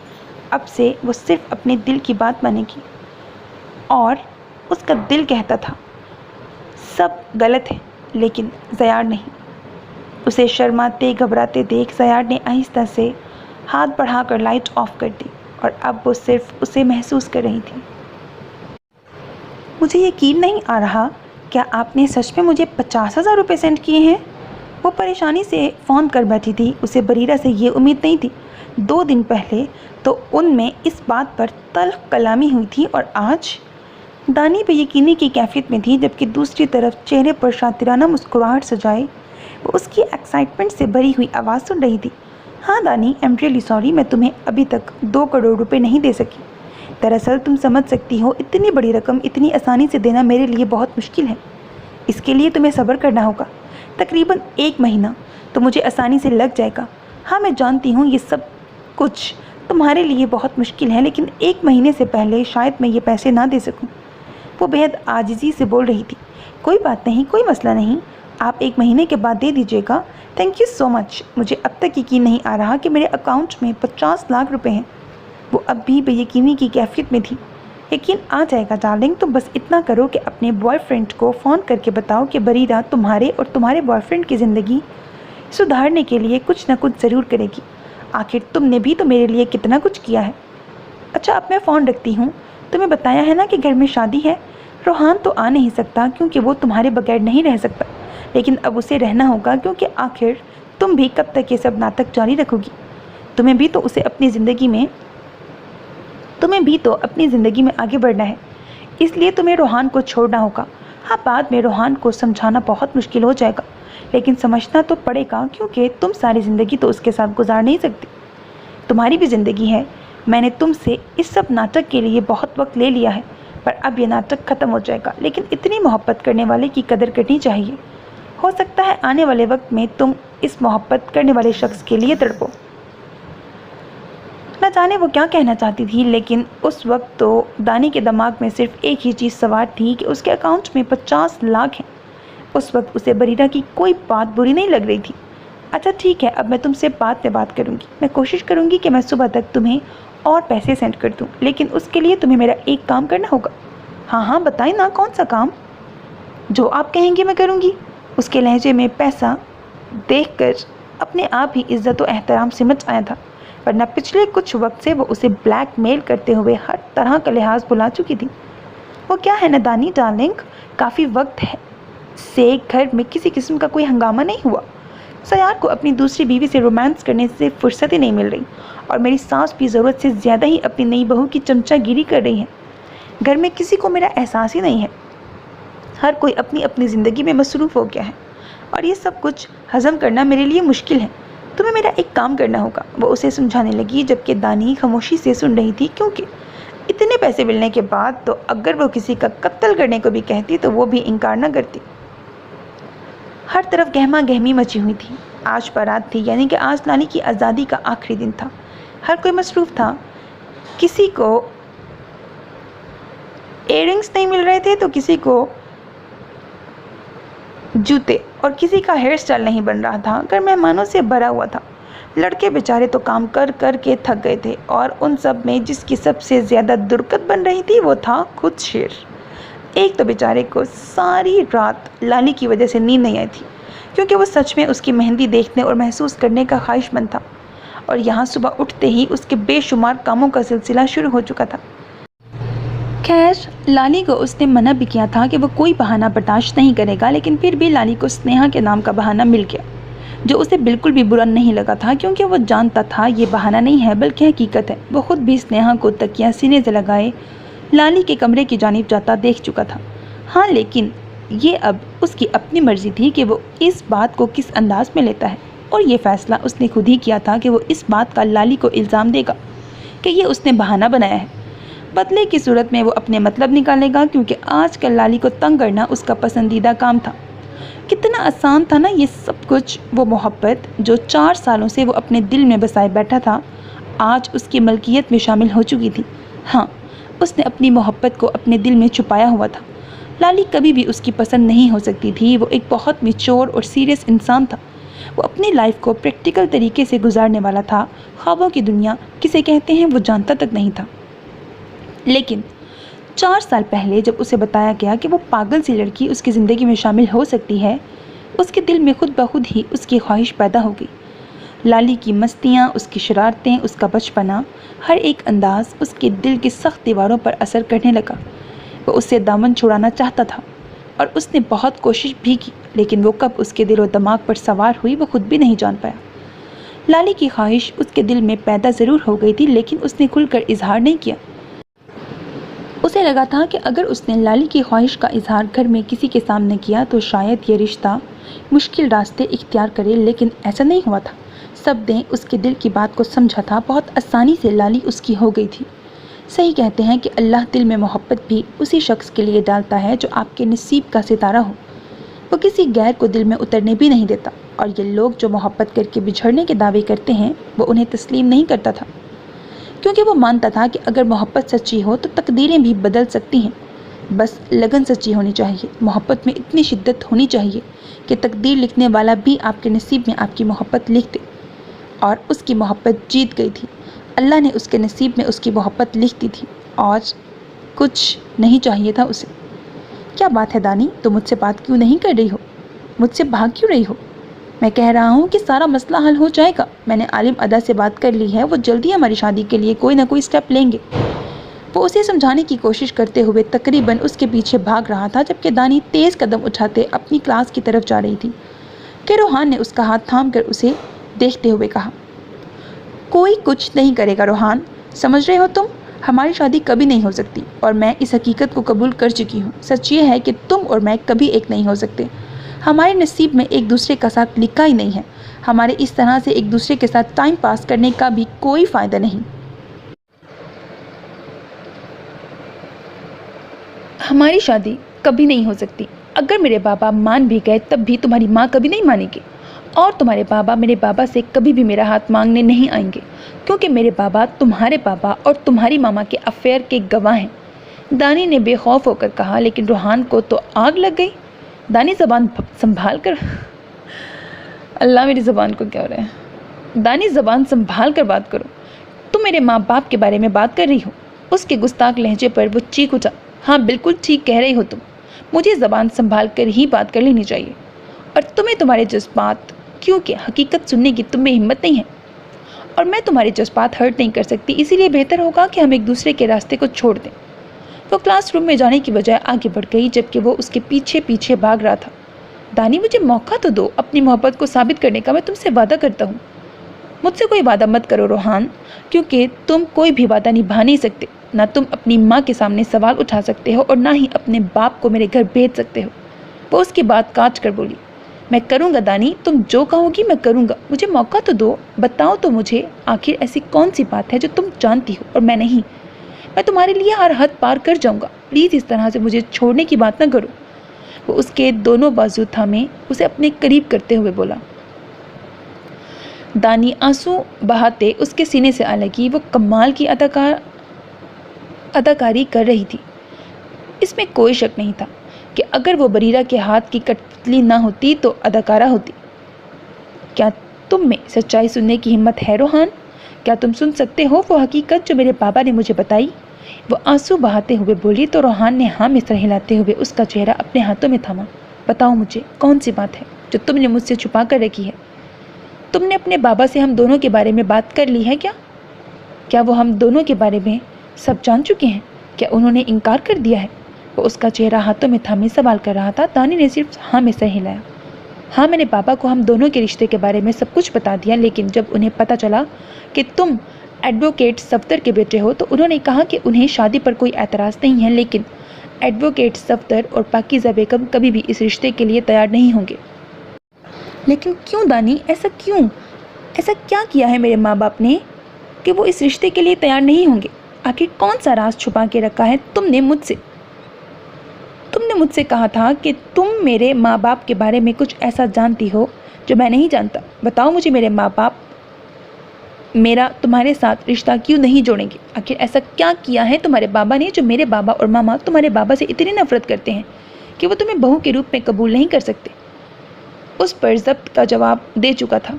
S1: اب سے وہ صرف اپنے دل کی بات مانے گی، اور اس کا دل کہتا تھا سب غلط ہے، لیکن زیاد نہیں۔ اسے شرماتے گھبراتے دیکھ زیاد نے آہستہ سے ہاتھ بڑھا کر لائٹ آف کر دی، اور اب وہ صرف اسے محسوس کر رہی تھی۔ مجھے یقین نہیں آ رہا، کیا آپ نے سچ میں مجھے 50,000 روپے سینڈ کیے ہیں؟ وہ پریشانی سے فون کر بیٹھی تھی۔ اسے بریرہ سے یہ امید نہیں تھی۔ 2 دن پہلے تو ان میں اس بات پر تلخ کلامی ہوئی تھی، اور آج دانی بے یقینی کی کیفیت میں تھی، جبکہ دوسری طرف چہرے پر شاطرانہ مسکراہٹ سجائے وہ اس کی ایکسائٹمنٹ سے بھری ہوئی آواز سن رہی تھی۔ ہاں دانی، ایم ریئلی سوری، میں تمہیں ابھی تک 2 کروڑ روپے نہیں دے سکی۔ دراصل تم سمجھ سکتی ہو اتنی بڑی رقم اتنی آسانی سے دینا میرے لیے بہت مشکل ہے۔ اس کے لیے تمہیں صبر کرنا ہوگا، تقریباً 1 مہینہ تو مجھے آسانی سے لگ جائے گا۔ ہاں میں جانتی ہوں یہ سب کچھ تمہارے لیے بہت مشکل ہے، لیکن 1 مہینے سے پہلے شاید میں یہ پیسے نہ دے سکوں۔ وہ بے حد عاجزی سے بول رہی تھی۔ کوئی بات نہیں، کوئی مسئلہ نہیں، آپ 1 مہینے کے بعد دے دیجیے گا۔ تھینک یو سو مچ۔ مجھے اب تک یقین نہیں آ رہا کہ میرے اکاؤنٹ میں 50 لاکھ روپے ہیں۔ وہ اب بھی بے یقینی کی کیفیت میں تھی۔ یقین آ جائے گا ڈارلنگ، تم بس اتنا کرو کہ اپنے بوائے فرینڈ کو فون کر کے بتاؤ کہ بریرہ تمہارے اور تمہارے بوائے فرینڈ کی زندگی سدھارنے کے لیے کچھ نہ کچھ ضرور کرے گی۔ آخر تم نے بھی تو میرے لیے کتنا کچھ کیا ہے۔ اچھا اب میں فون رکھتی ہوں۔ تمہیں بتایا ہے نا کہ گھر میں شادی ہے۔ روحان تو آ نہیں سکتا کیونکہ وہ تمہارے بغیر نہیں رہ سکتا، لیکن اب اسے رہنا ہوگا کیونکہ آخر تم بھی کب تک یہ سب ناٹک جاری رکھو گی؟ تمہیں بھی تو اپنی زندگی میں آگے بڑھنا ہے، اس لیے تمہیں روحان کو چھوڑنا ہوگا۔ ہاں بعد میں روحان کو سمجھانا بہت مشکل ہو جائے گا، لیکن سمجھنا تو پڑے گا کیونکہ تم ساری زندگی تو اس کے ساتھ گزار نہیں سکتی۔ تمہاری بھی زندگی ہے۔ میں نے تم سے اس سب ناٹک کے لیے بہت وقت لے لیا ہے، پر اب یہ ناٹک ختم ہو جائے گا، لیکن اتنی محبت کرنے والے کی قدر کرنی چاہیے۔ ہو سکتا ہے آنے والے وقت میں تم اس محبت کرنے والے شخص کے لیے تڑپو۔ نہ جانے وہ کیا کہنا چاہتی تھی، لیکن اس وقت تو دانی کے دماغ میں صرف ایک ہی چیز سوار تھی کہ اس کے اکاؤنٹ میں 50 لاکھ ہیں۔ उस वक्त उसे बरीरा की कोई बात बुरी नहीं लग रही थी। अच्छा ठीक है, अब मैं तुमसे बाद में बात करूँगी। मैं कोशिश करूँगी कि मैं सुबह तक तुम्हें और पैसे सेंड कर दूँ, लेकिन उसके लिए तुम्हें मेरा एक काम करना होगा। हाँ हाँ बताएं ना, कौन सा काम? जो आप कहेंगे मैं करूँगी। उसके लहजे में पैसा देखकर अपने आप ही इज्जत और एहतराम सिमट आया था, वरना पिछले कुछ वक्त से वो उसे ब्लैकमेल करते हुए हर तरह का लिहाज भुला चुकी थी। वो क्या है नदानी डार्लिंग, काफ़ी वक्त है से घर में किसी किस्म का कोई हंगामा नहीं हुआ। सयार को अपनी दूसरी बीवी से रोमांस करने से फुर्सत ही नहीं मिल रही, और मेरी सास भी ज़रूरत से ज़्यादा ही अपनी नई बहू की चमचागिरी कर रही है। घर में किसी को मेरा एहसास ही नहीं है। हर कोई अपनी अपनी ज़िंदगी में मसरूफ़ हो गया है, और ये सब कुछ हज़म करना मेरे लिए मुश्किल है। तुम्हें मेरा एक काम करना होगा। वो उसे समझाने लगी, जबकि दानी खामोशी से सुन रही थी, क्योंकि इतने पैसे मिलने के बाद तो अगर वो किसी का कत्ल करने को भी कहती तो वो भी इनकार न करती। हर तरफ गहमा गहमी मची हुई थी। आज बारात थी, यानी कि आज लाली की आज़ादी का आखिरी दिन था। हर कोई मसरूफ़ था। किसी को इयररिंग्स नहीं मिल रहे थे तो किसी को जूते, और किसी का हेयर स्टाइल नहीं बन रहा था। घर मेहमानों से भरा हुआ था। लड़के बेचारे तो काम कर कर के थक गए थे, और उन सब में जिसकी सबसे ज़्यादा दुर्गत बन रही थी वो था खुद शेर। एक तो बेचारे को सारी रात लाली की वजह से नींद नहीं आई थी, क्योंकि वो सच में उसकी मेहंदी देखने और महसूस करने का ख्वाहिशमंद था, और यहाँ सुबह उठते ही उसके बेशुमार कामों का सिलसिला शुरू हो चुका था। खैर, लाली को उसने मना भी किया था कि वो कोई बहाना बर्दाश्त नहीं करेगा, लेकिन फिर भी लाली को स्नेहा के नाम का बहाना मिल गया, जो उसे बिल्कुल भी बुरा नहीं लगा था, क्योंकि वो जानता था ये बहाना नहीं है बल्कि हकीकत है। वो खुद भी स्नेहा को तकिया सीने से लगाए लाली के कमरे की जानिब जाता देख चुका था। हाँ, लेकिन ये अब उसकी अपनी मर्जी थी कि वो इस बात को किस अंदाज में लेता है, और ये फ़ैसला उसने खुद ही किया था कि वो इस बात का लाली को इल्ज़ाम देगा कि ये उसने बहाना बनाया है। बदले की सूरत में वो अपने मतलब निकालेगा, क्योंकि आजकल लाली को तंग करना उसका पसंदीदा काम था। कितना आसान था ना ये सब कुछ। वो मोहब्बत जो 4 सालों से वो अपने दिल में बसाए बैठा था, आज उसकी मलकियत में शामिल हो चुकी थी। हाँ, उसने अपनी मोहब्बत को अपने दिल में छुपाया हुआ था। लाली कभी भी उसकी पसंद नहीं हो सकती थी। वो एक बहुत मैच्योर और सीरियस इंसान था। वो अपनी लाइफ को प्रैक्टिकल तरीके से गुजारने वाला था। ख्वाबों की दुनिया किसे कहते हैं वो जानता तक नहीं था। लेकिन 4 साल पहले जब उसे बताया गया कि वो पागल सी लड़की उसकी ज़िंदगी में शामिल हो सकती है, उसके दिल में खुद ब खुद ही उसकी ख्वाहिश पैदा हो गई। लाली की मस्तियाँ, उसकी शरारतें, उसका बचपना, हर एक अंदाज़ उसके दिल की सख्त दीवारों पर असर करने लगा। वो उससे दामन छुड़ाना चाहता था, और उसने बहुत कोशिश भी की, लेकिन वो कब उसके दिल और दिमाग पर सवार हुई वो खुद भी नहीं जान पाया। लाली की ख्वाहिश उसके दिल में पैदा ज़रूर हो गई थी, लेकिन उसने खुलकर इजहार नहीं किया। उसे लगा था कि अगर उसने लाली की ख्वाहिश का इजहार घर में किसी के सामने किया तो शायद ये रिश्ता मुश्किल रास्ते इख्तियार करे, लेकिन ऐसा नहीं हुआ था। सब ने उसके दिल की बात को समझा था। बहुत आसानी से लाली उसकी हो गई थी। सही कहते हैं कि अल्लाह दिल में मोहब्बत भी उसी शख्स के लिए डालता है जो आपके नसीब का सितारा हो। वो किसी गैर को दिल में उतरने भी नहीं देता, और ये लोग जो मोहब्बत करके बिछड़ने के दावे करते हैं वो उन्हें तस्लीम नहीं करता था, क्योंकि वो मानता था कि अगर मोहब्बत सच्ची हो तो तकदीरें भी बदल सकती हैं। बस लगन सच्ची होनी चाहिए। मोहब्बत में इतनी शिद्दत होनी चाहिए कि तकदीर लिखने वाला भी आपके नसीब में आपकी मोहब्बत लिख दे। और उसकी मोहब्बत जीत गई थी। अल्लाह ने उसके नसीब में उसकी मोहब्बत लिख दी थी, और कुछ नहीं चाहिए था उसे। क्या बात है दानी, तुम मुझसे बात क्यों नहीं कर रही हो? मुझसे भाग क्यों रही हो? मैं कह रहा हूँ कि सारा मसला हल हो जाएगा। मैंने आलिम अदा से बात कर ली है, वो जल्दी हमारी शादी के लिए कोई ना कोई स्टेप लेंगे। वो उसे समझाने की कोशिश करते हुए तकरीबन उसके पीछे भाग रहा था, जबकि दानी तेज़ कदम उठाते अपनी क्लास की तरफ जा रही थी कि रोहान ने उसका हाथ थाम कर उसे देखते हुए कहा, कोई कुछ नहीं करेगा रोहान, समझ रहे हो तुम? हमारी शादी कभी नहीं हो सकती, और मैं इस हकीकत को कबूल कर चुकी हूँ। सच ये है कि तुम और मैं कभी एक नहीं हो सकते। हमारे नसीब में एक दूसरे का साथ लिखा ही नहीं है। हमारे इस तरह से एक दूसरे के साथ टाइम पास करने का भी कोई फ़ायदा नहीं। हमारी शादी कभी नहीं हो सकती। अगर मेरे बाबा मान भी गए तब भी तुम्हारी माँ कभी नहीं मानेगी, और तुम्हारे बाबा मेरे बाबा से कभी भी मेरा हाथ मांगने नहीं आएंगे, क्योंकि मेरे बाबा तुम्हारे बाबा और तुम्हारी मामा के अफेयर के गवाह हैं। दानी ने बेखौफ होकर कहा, लेकिन रोहान को तो आग लग गई। دانی زبان سنبھال کر، اللہ میری زبان کو کیا ہو رہا ہے، دانی زبان سنبھال کر بات کرو، تم میرے ماں باپ کے بارے میں بات کر رہی ہو۔ اس کے گستاخ لہجے پر وہ چیخ اٹھا، ہاں بالکل ٹھیک کہہ رہی ہو تم، مجھے زبان سنبھال کر ہی بات کر لینی چاہیے، اور تمہیں تمہارے جذبات، کیونکہ حقیقت سننے کی تم میں ہمت نہیں ہے، اور میں تمہارے جذبات ہرٹ نہیں کر سکتی، اسی لیے بہتر ہوگا کہ ہم ایک دوسرے کے راستے کو چھوڑ دیں۔ وہ کلاس روم میں جانے کی بجائے آگے بڑھ گئی، جبکہ وہ اس کے پیچھے پیچھے بھاگ رہا تھا۔ دانی مجھے موقع تو دو اپنی محبت کو ثابت کرنے کا، میں تم سے وعدہ کرتا ہوں۔ مجھ سے کوئی وعدہ مت کرو روحان، کیونکہ تم کوئی بھی وعدہ نبھا نہیں سکتے، نہ تم اپنی ماں کے سامنے سوال اٹھا سکتے ہو اور نہ ہی اپنے باپ کو میرے گھر بھیج سکتے ہو۔ وہ اس کی بات کاٹ کر بولی، میں کروں گا دانی، تم جو کہو گی میں کروں گا، مجھے موقع تو دو، بتاؤ تو مجھے آخر ایسی کون سی بات ہے جو تم جانتی ہو اور میں نہیں؟ میں تمہارے لیے ہر حد پار کر جاؤں گا، پلیز اس طرح سے مجھے چھوڑنے کی بات نہ کرو۔ وہ اس کے دونوں بازو تھامے اسے اپنے قریب کرتے ہوئے بولا۔ دانی آنسو بہاتے اس کے سینے سے آ لگی، وہ کمال کی اداکاری کر رہی تھی۔ اس میں کوئی شک نہیں تھا کہ اگر وہ بریرہ کے ہاتھ کی کٹپتلی نہ ہوتی تو اداکارہ ہوتی۔ کیا تم میں سچائی سننے کی ہمت ہے روحان؟ کیا تم سن سکتے ہو وہ حقیقت جو میرے بابا نے مجھے بتائی؟ وہ آنسو بہاتے ہوئے بولی تو روحان نے ہاں میں سر ہلاتے ہوئے اس کا چہرہ اپنے ہاتھوں میں تھاما۔ بتاؤ مجھے کون سی بات ہے جو تم نے مجھ سے چھپا کر رکھی ہے؟ تم نے اپنے بابا سے ہم دونوں کے بارے میں بات کر لی ہے کیا؟ کیا وہ ہم دونوں کے بارے میں سب جان چکے ہیں؟ کیا انہوں نے انکار کر دیا ہے؟ وہ اس کا چہرہ ہاتھوں میں تھامے سوال کر رہا تھا۔ دانی نے صرف ہاں میں سر ہلایا۔ ہاں میں نے بابا کو ہم دونوں کے رشتے کے بارے میں سب کچھ بتا دیا، لیکن جب انہیں پتہ چلا کہ تم ایڈوکیٹ صفدر کے بیٹے ہو تو انہوں نے کہا کہ انہیں شادی پر کوئی اعتراض نہیں ہے، لیکن ایڈوکیٹ صفدر اور پاکیزہ بیگم کبھی بھی اس رشتے کے لیے تیار نہیں ہوں گے۔ لیکن کیوں دانی، ایسا کیوں؟ ایسا کیا کیا ہے میرے ماں باپ نے کہ وہ اس رشتے کے لیے تیار نہیں ہوں گے؟ آخر کون سا راز چھپا کے رکھا ہے تم نے مجھ سے؟ تم نے مجھ سے کہا تھا کہ تم میرے ماں باپ کے بارے میں کچھ ایسا جانتی ہو جو میں نہیں جانتا۔ بتاؤ مجھے میرے ماں باپ میرا تمہارے ساتھ رشتہ کیوں نہیں جوڑیں گے؟ آخر ایسا کیا کیا ہے تمہارے بابا نے جو میرے بابا اور ماما تمہارے بابا سے اتنی نفرت کرتے ہیں کہ وہ تمہیں بہو کے روپ میں قبول نہیں کر سکتے؟ اس پر ضبط کا جواب دے چکا تھا،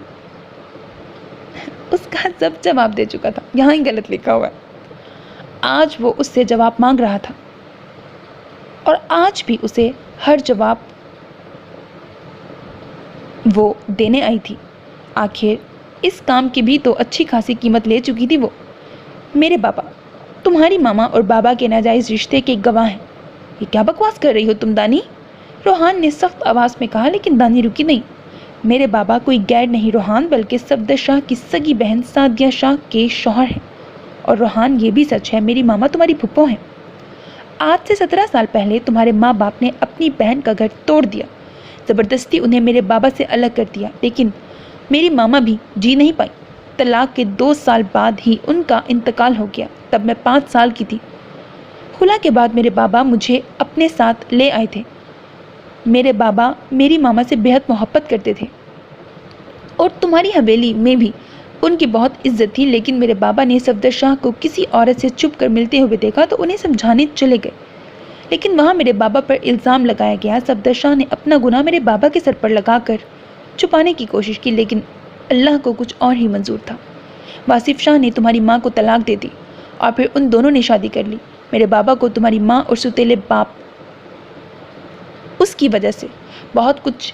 S1: یہاں ہی غلط لکھا ہوا ہے۔ آج وہ اس سے جواب مانگ رہا تھا، اور آج بھی اسے ہر جواب وہ دینے آئی تھی۔ آخر اس کام کی بھی تو اچھی خاصی قیمت لے چکی تھی وہ۔ میرے بابا تمہاری ماما اور بابا کے ناجائز رشتے کے گواہ ہیں۔ یہ کیا بکواس کر رہی ہو تم دانی؟ روحان نے سخت آواز میں کہا، لیکن دانی رکی نہیں۔ میرے بابا کوئی غیر نہیں روحان، بلکہ صفدر شاہ کی سگی بہن سعدیہ شاہ کے شوہر ہیں، اور روحان یہ بھی سچ ہے میری ماما تمہاری پھپھو ہیں۔ آج سے 17 سال پہلے تمہارے ماں باپ نے اپنی بہن کا گھر توڑ دیا، زبردستی انہیں میرے بابا سے الگ کر دیا، لیکن میری ماما بھی جی نہیں پائی۔ طلاق کے 2 سال بعد ہی ان کا انتقال ہو گیا، تب میں 5 سال کی تھی۔ خلا کے بعد میرے بابا مجھے اپنے ساتھ لے آئے تھے۔ میرے بابا میری ماما سے بہت محبت کرتے تھے، اور تمہاری حویلی میں بھی ان کی بہت عزت تھی، لیکن میرے بابا نے صفدر شاہ کو کسی عورت سے چھپ کر ملتے ہوئے دیکھا تو انہیں سمجھانے چلے گئے، لیکن وہاں میرے بابا پر الزام لگایا گیا۔ صفدر شاہ نے اپنا گناہ میرے بابا کے سر پر لگا کر چھپانے کی کوشش کی، لیکن اللہ کو کچھ اور ہی منظور تھا۔ واصف شاہ نے تمہاری ماں کو طلاق دے دی، اور پھر ان دونوں نے شادی کر لی۔ میرے بابا کو تمہاری ماں اور ستیلے باپ اس کی وجہ سے بہت کچھ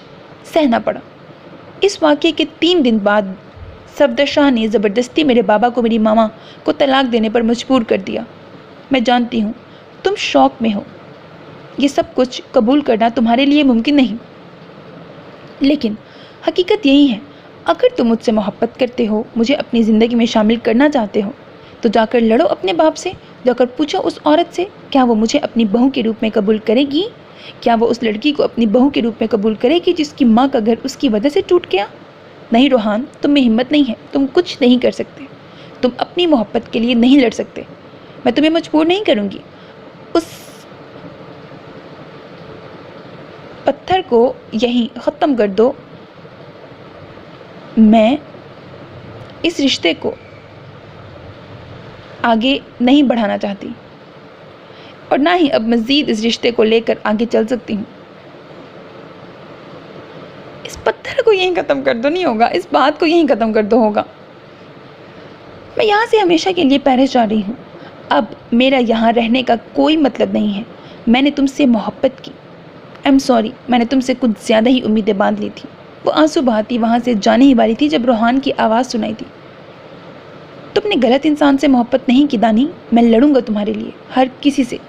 S1: سہنا پڑا۔ اس واقعے کے 3 دن بعد صفدر شاہ نے زبردستی میرے بابا کو میری ماما کو طلاق دینے پر مجبور کر دیا۔ میں جانتی ہوں تم شوق میں ہو، یہ سب کچھ قبول کرنا تمہارے لیے ممکن نہیں، لیکن حقیقت یہی ہے۔ اگر تم مجھ سے محبت کرتے ہو، مجھے اپنی زندگی میں شامل کرنا چاہتے ہو، تو جا کر لڑو اپنے باپ سے، جا کر پوچھو اس عورت سے کیا وہ مجھے اپنی بہو کے روپ میں قبول کرے گی؟ کیا وہ اس لڑکی کو اپنی بہو کے روپ میں قبول کرے گی جس کی ماں کا گھر اس کی وجہ سے ٹوٹ گیا؟ نہیں روحان، تم میں ہمت نہیں ہے، تم کچھ نہیں کر سکتے، تم اپنی محبت کے لیے نہیں لڑ سکتے۔ میں تمہیں مجبور نہیں کروں گی۔ اس پتھر کو یہیں ختم کر دو۔ میں اس رشتے کو آگے نہیں بڑھانا چاہتی، اور نہ ہی اب مزید اس رشتے کو لے کر آگے چل سکتی ہوں۔ यहीं ख़त्म कर दो, नहीं होगा, इस बात को यहीं ख़त्म कर दो, होगा। मैं यहाँ से हमेशा के लिए पैरिस जा रही हूँ। अब मेरा यहाँ रहने का कोई मतलब नहीं है। मैंने तुमसे मोहब्बत की। आई एम सॉरी, मैंने तुमसे कुछ ज़्यादा ही उम्मीदें बांध ली थी। वो आंसू बहाती वहाँ से जाने ही वाली थी जब रोहान की आवाज़ सुनाई दी। तुमने गलत इंसान से मोहब्बत नहीं की दानी। मैं लड़ूंगा तुम्हारे लिए, हर किसी से।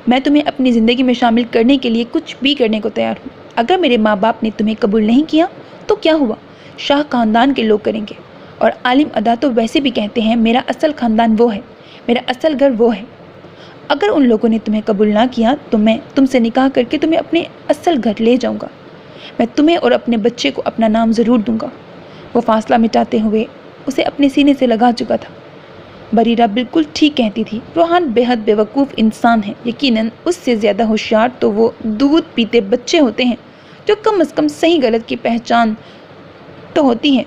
S1: मैं तुम्हें अपनी ज़िंदगी में शामिल करने के लिए कुछ भी करने को तैयार हूँ। अगर मेरे माँ बाप ने तुम्हें कबूल नहीं किया तो क्या हुआ, शाह ख़ानदान के लोग करेंगे। और आलिम अदा तो वैसे भी कहते हैं मेरा असल ख़ानदान वो है, मेरा असल घर वो है। अगर उन लोगों ने तुम्हें कबूल ना किया तो मैं तुमसे निकाह करके तुम्हें अपने असल घर ले जाऊँगा। मैं तुम्हें और अपने बच्चे को अपना नाम ज़रूर दूँगा। वो फासला मिटाते हुए उसे अपने सीने से लगा चुका था। बरीरा बिल्कुल ठीक कहती थी। रोहान बेहद बेवकूफ़ इंसान है। यकीनन उससे ज़्यादा होशियार तो वो दूध पीते बच्चे होते हैं जो कम से कम सही गलत की पहचान तो होती है,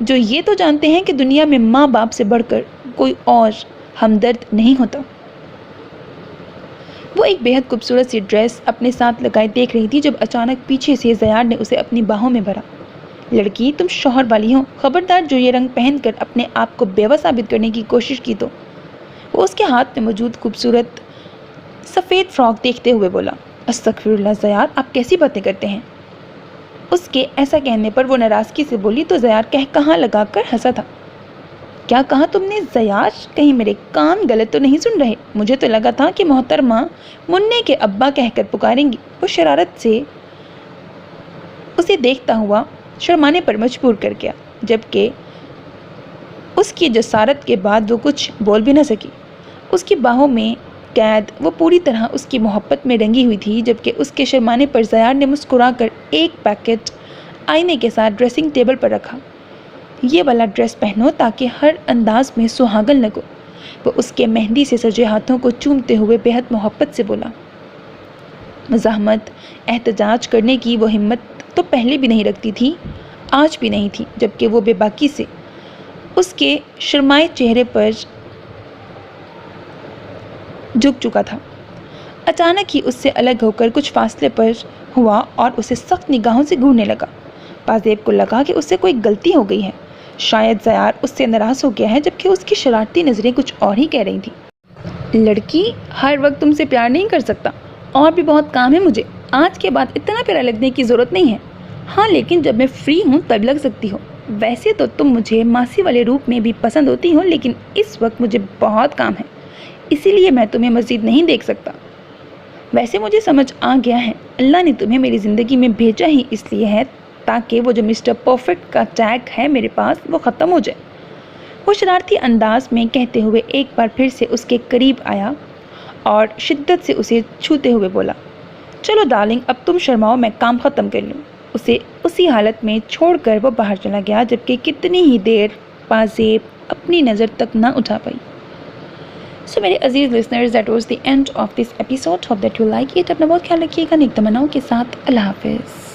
S1: जो ये तो जानते हैं कि दुनिया में माँ बाप से बढ़कर कोई और हमदर्द नहीं होता। वो एक बेहद खूबसूरत सी ड्रेस अपने साथ लगाए देख रही थी जब अचानक पीछे से ज़यार ने उसे अपनी बाहों में भरा। लड़की, तुम शौहर वाली हो, खबरदार जो ये रंग पहनकर अपने आप को बेवा साबित करने की कोशिश की तो। वो उसके हाथ में मौजूद खूबसूरत सफ़ेद फ्रॉक देखते हुए बोला। अस्तगफिरुल्लाह ज़यार, आप कैसी बातें करते हैं। उसके ऐसा कहने पर वो नाराज़गी से बोली तो ज़यार कहाँ लगाकर हंसा था। क्या कहा तुमने ज़यार? कहीं मेरे कान गलत तो नहीं सुन रहे? मुझे तो लगा था कि मोहतरमा मुन्ने के अब्बा कहकर पुकारेंगी। वो शरारत से उसे देखता हुआ शर्माने पर मजबूर कर गया, जबकि उसकी जसारत के बाद वो कुछ बोल भी न सकी। उसकी बाहों में कैद वो पूरी तरह उसकी मोहब्बत में रंगी हुई थी, जबकि उसके शर्माने पर ज़यार ने मुस्कुराकर एक पैकेट आईने के साथ ड्रेसिंग टेबल पर रखा। ये वाला ड्रेस पहनो ताकि हर अंदाज में सुहागन लगो। वो उसके मेहंदी से सजे हाथों को चूमते हुए बेहद मोहब्बत से बोला। मज़ाहमत एहतजाज करने की वो हिम्मत तो पहले भी नहीं रखती थी, आज भी नहीं थी, जबकि वो बेबाकी से उसके शर्माए चेहरे पर झुक चुका था। अचानक ही उससे अलग होकर कुछ फासले पर हुआ और उसे सख्त निगाहों से घूरने लगा। पाजेब को लगा कि उससे कोई गलती हो गई है। शायद ज़यार उससे नाराज़ हो गया है, जबकि उसकी शरारती नज़रें कुछ और ही कह रही थी। लड़की, हर वक्त तुमसे प्यार नहीं कर सकता, और भी बहुत काम है मुझे। आज के बाद इतना प्यारा लगने की ज़रूरत नहीं है। हाँ, लेकिन जब मैं फ्री हूँ तब लग सकती हो। वैसे तो तुम मुझे मासी वाले रूप में भी पसंद होती हो, लेकिन इस वक्त मुझे बहुत काम है, इसीलिए मैं तुम्हें मज़ीद नहीं देख सकता। वैसे मुझे समझ आ गया है, अल्लाह ने तुम्हें मेरी ज़िंदगी में भेजा ही इसलिए है ताकि वो जो मिस्टर परफेक्ट का टैग है मेरे पास वो ख़त्म हो जाए। वो शरारती अंदाज में कहते हुए एक बार फिर से उसके करीब आया और शिद्दत से उसे छूते हुए बोला, चलो डार्लिंग, अब तुम शर्माओ, मैं काम ख़त्म कर लूँ। उसे उसी हालत में छोड़कर वो बाहर चला गया, जबकि कितनी ही देर पाजेब अपनी नज़र तक ना उठा पाई। सो मेरे अजीज़ listeners, that was the end of this episode. Hope that you like it. अपना बहुत ख्याल रखिएगा। नेक तमन्नाओं के साथ अल्लाह हाफिज़।